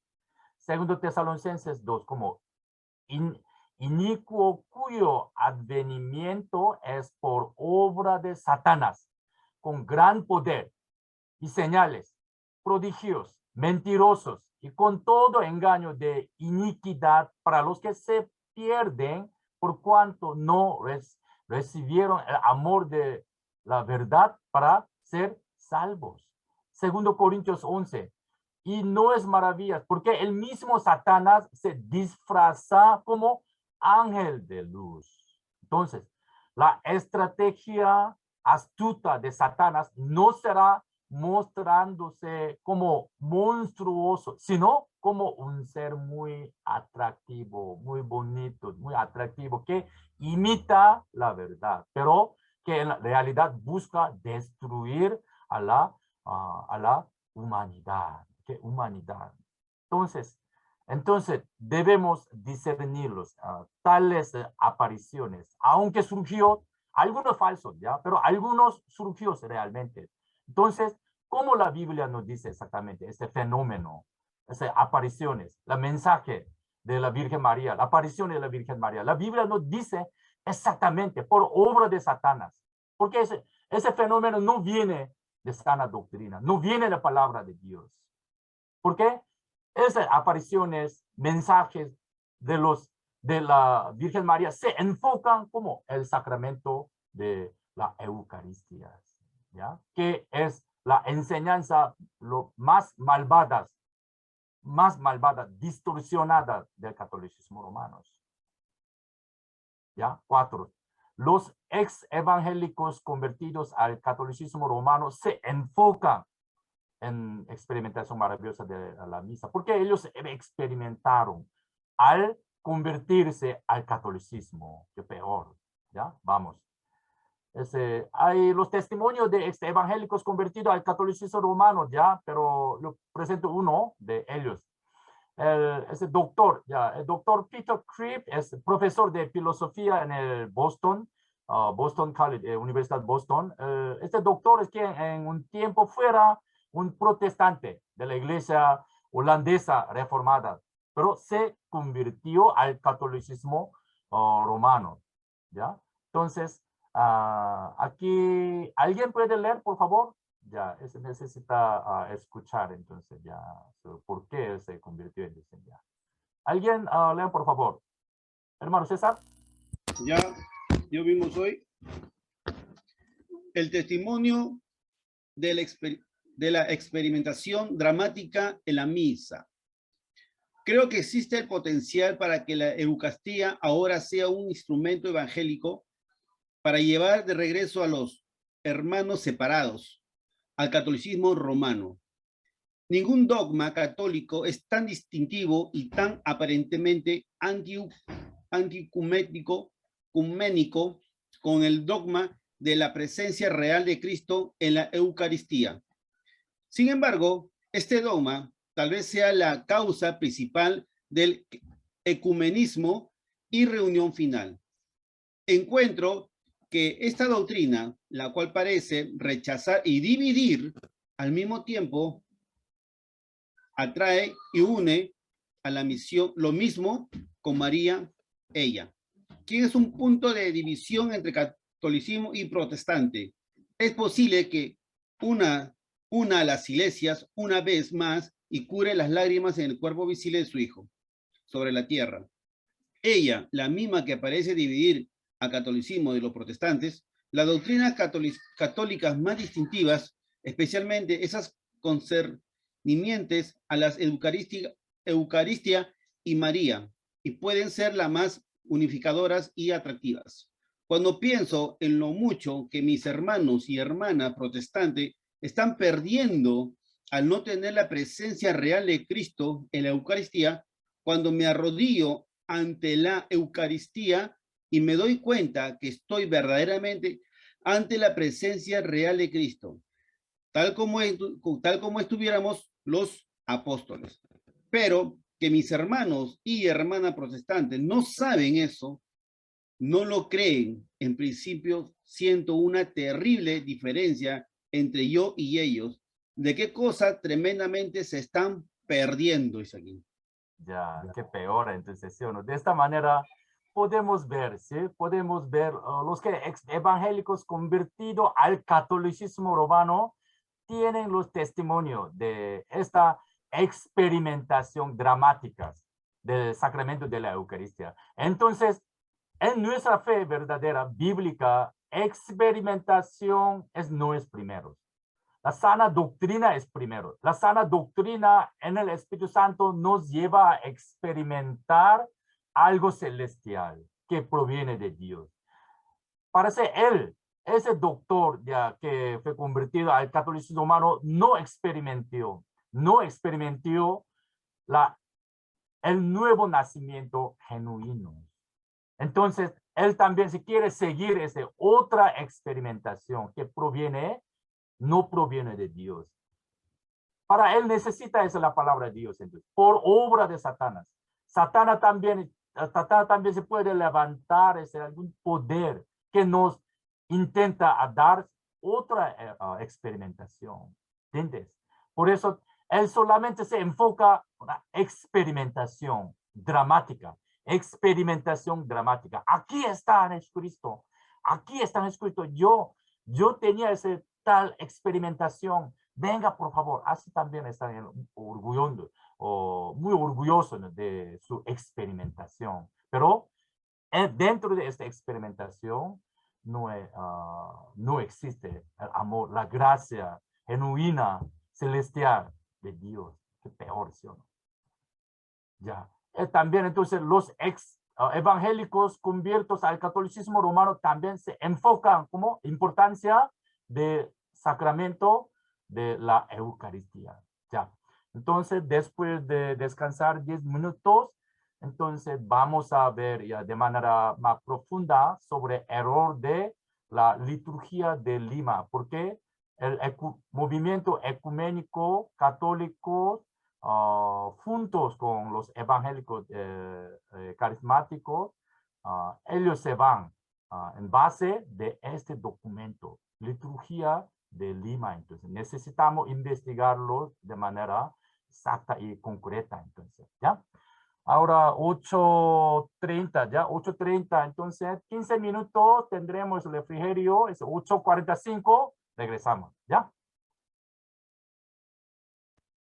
Segundo Tesalonicenses 2, como inicuo cuyo advenimiento es por obra de Satanás, con gran poder y señales, prodigios, mentirosos y con todo engaño de iniquidad para los que se pierden por cuanto no recibieron el amor de la verdad para ser salvos. Segundo Corintios 11. Y no es maravilla, porque el mismo Satanás se disfraza como ángel de luz. Entonces, la estrategia astuta de Satanás no será mostrándose como monstruoso, sino como un ser muy atractivo, muy bonito, muy atractivo, que imita la verdad, pero que en la realidad busca destruir a la humanidad. ¿Qué humanidad? Entonces debemos discernirlos, tales apariciones, aunque surgió algunos falsos, ¿ya? Pero algunos surgió realmente. Entonces, ¿cómo la Biblia nos dice exactamente este fenómeno, esas apariciones, el mensaje de la Virgen María, la aparición de la Virgen María? La Biblia nos dice exactamente por obra de Satanás, porque ese fenómeno no viene de sana doctrina, no viene de la palabra de Dios. ¿Por qué? Esas apariciones, mensajes de la Virgen María se enfocan como el sacramento de la Eucaristía, ¿ya? Que es la enseñanza lo más malvada, distorsionada del catolicismo romano. ¿Ya? 4. Los ex evangélicos convertidos al catolicismo romano se enfocan en experimentación maravillosa de la misa, porque ellos experimentaron al convertirse al catolicismo, que peor, ¿ya? Vamos. Hay los testimonios de evangélicos convertidos al catolicismo romano, ¿ya? Pero lo presento uno de ellos. Ese doctor, ¿ya? El doctor Peter Cribb es profesor de filosofía en el Boston College, Universidad de Boston. Este doctor es quien en un tiempo fuera un protestante de la iglesia holandesa reformada, pero se convirtió al catolicismo romano, ¿ya? Entonces, aquí, ¿alguien puede leer, por favor? Ya, se necesita escuchar, entonces, ya, por qué se convirtió en eso, ya. ¿Alguien lea, por favor? Hermano César. Ya vimos hoy el testimonio de la experimentación dramática en la misa. Creo que existe el potencial para que la Eucaristía ahora sea un instrumento evangélico para llevar de regreso a los hermanos separados al catolicismo romano. Ningún dogma católico es tan distintivo y tan aparentemente anticuménico con el dogma de la presencia real de Cristo en la Eucaristía. Sin embargo, este dogma tal vez sea la causa principal del ecumenismo y reunión final. Encuentro que esta doctrina, la cual parece rechazar y dividir al mismo tiempo, atrae y une a la misión, lo mismo con María, ella, quien es un punto de división entre catolicismo y protestante. Es posible que una a las iglesias una vez más y cure las lágrimas en el cuerpo visible de su hijo sobre la tierra. Ella, la misma que parece dividir al catolicismo de los protestantes, las doctrinas católicas más distintivas, especialmente esas concernientes a las Eucaristía y María, y pueden ser las más unificadoras y atractivas. Cuando pienso en lo mucho que mis hermanos y hermanas protestantes están perdiendo al no tener la presencia real de Cristo en la Eucaristía, cuando me arrodillo ante la Eucaristía y me doy cuenta que estoy verdaderamente ante la presencia real de Cristo, tal como estuviéramos los apóstoles. Pero que mis hermanos y hermanas protestantes no saben eso, no lo creen. En principio siento una terrible diferencia entre yo y ellos. ¿De qué cosa tremendamente se están perdiendo? Es aquí. Ya, qué peor entonces, ¿sí o no? De esta manera podemos ver, ¿sí? Podemos ver los que evangélicos convertidos al catolicismo romano tienen los testimonios de esta experimentación dramática del sacramento de la Eucaristía. Entonces, en nuestra fe verdadera, bíblica, experimentación no es primero. La sana doctrina es primero. La sana doctrina en el Espíritu Santo nos lleva a experimentar algo celestial que proviene de Dios. Parece ese doctor ya que fue convertido al catolicismo romano, no experimentó el nuevo nacimiento genuino. Entonces, él también, si quiere seguir esa otra experimentación que no proviene de Dios. Para él necesita esa la palabra de Dios, entonces, por obra de Satanás. Satanás también se puede levantar algún poder que nos intenta dar otra experimentación. ¿Entiendes? Por eso él solamente se enfoca en la experimentación dramática. Experimentación dramática. Aquí está en Jesucristo. Aquí está en Jesucristo. Yo tenía esa tal experimentación. Venga, por favor. Así también está orgulloso, muy orgulloso de su experimentación. Pero dentro de esta experimentación no existe el amor, la gracia genuina, celestial de Dios. Qué peor, ¿sí o no? Ya. También entonces los evangélicos conviertos al catolicismo romano también se enfocan como importancia del sacramento de la Eucaristía. Ya. Entonces, después de descansar 10 minutos, entonces vamos a ver ya de manera más profunda sobre el error de la liturgia de Lima, porque el movimiento ecuménico católico juntos con los evangélicos carismáticos, ellos se van en base de este documento, liturgia de Lima. Entonces necesitamos investigarlo de manera exacta y concreta. Entonces, ¿ya? Ahora 8:30, ¿ya? 8:30, entonces 15 minutos tendremos el refrigerio, es 8:45, regresamos, ¿ya?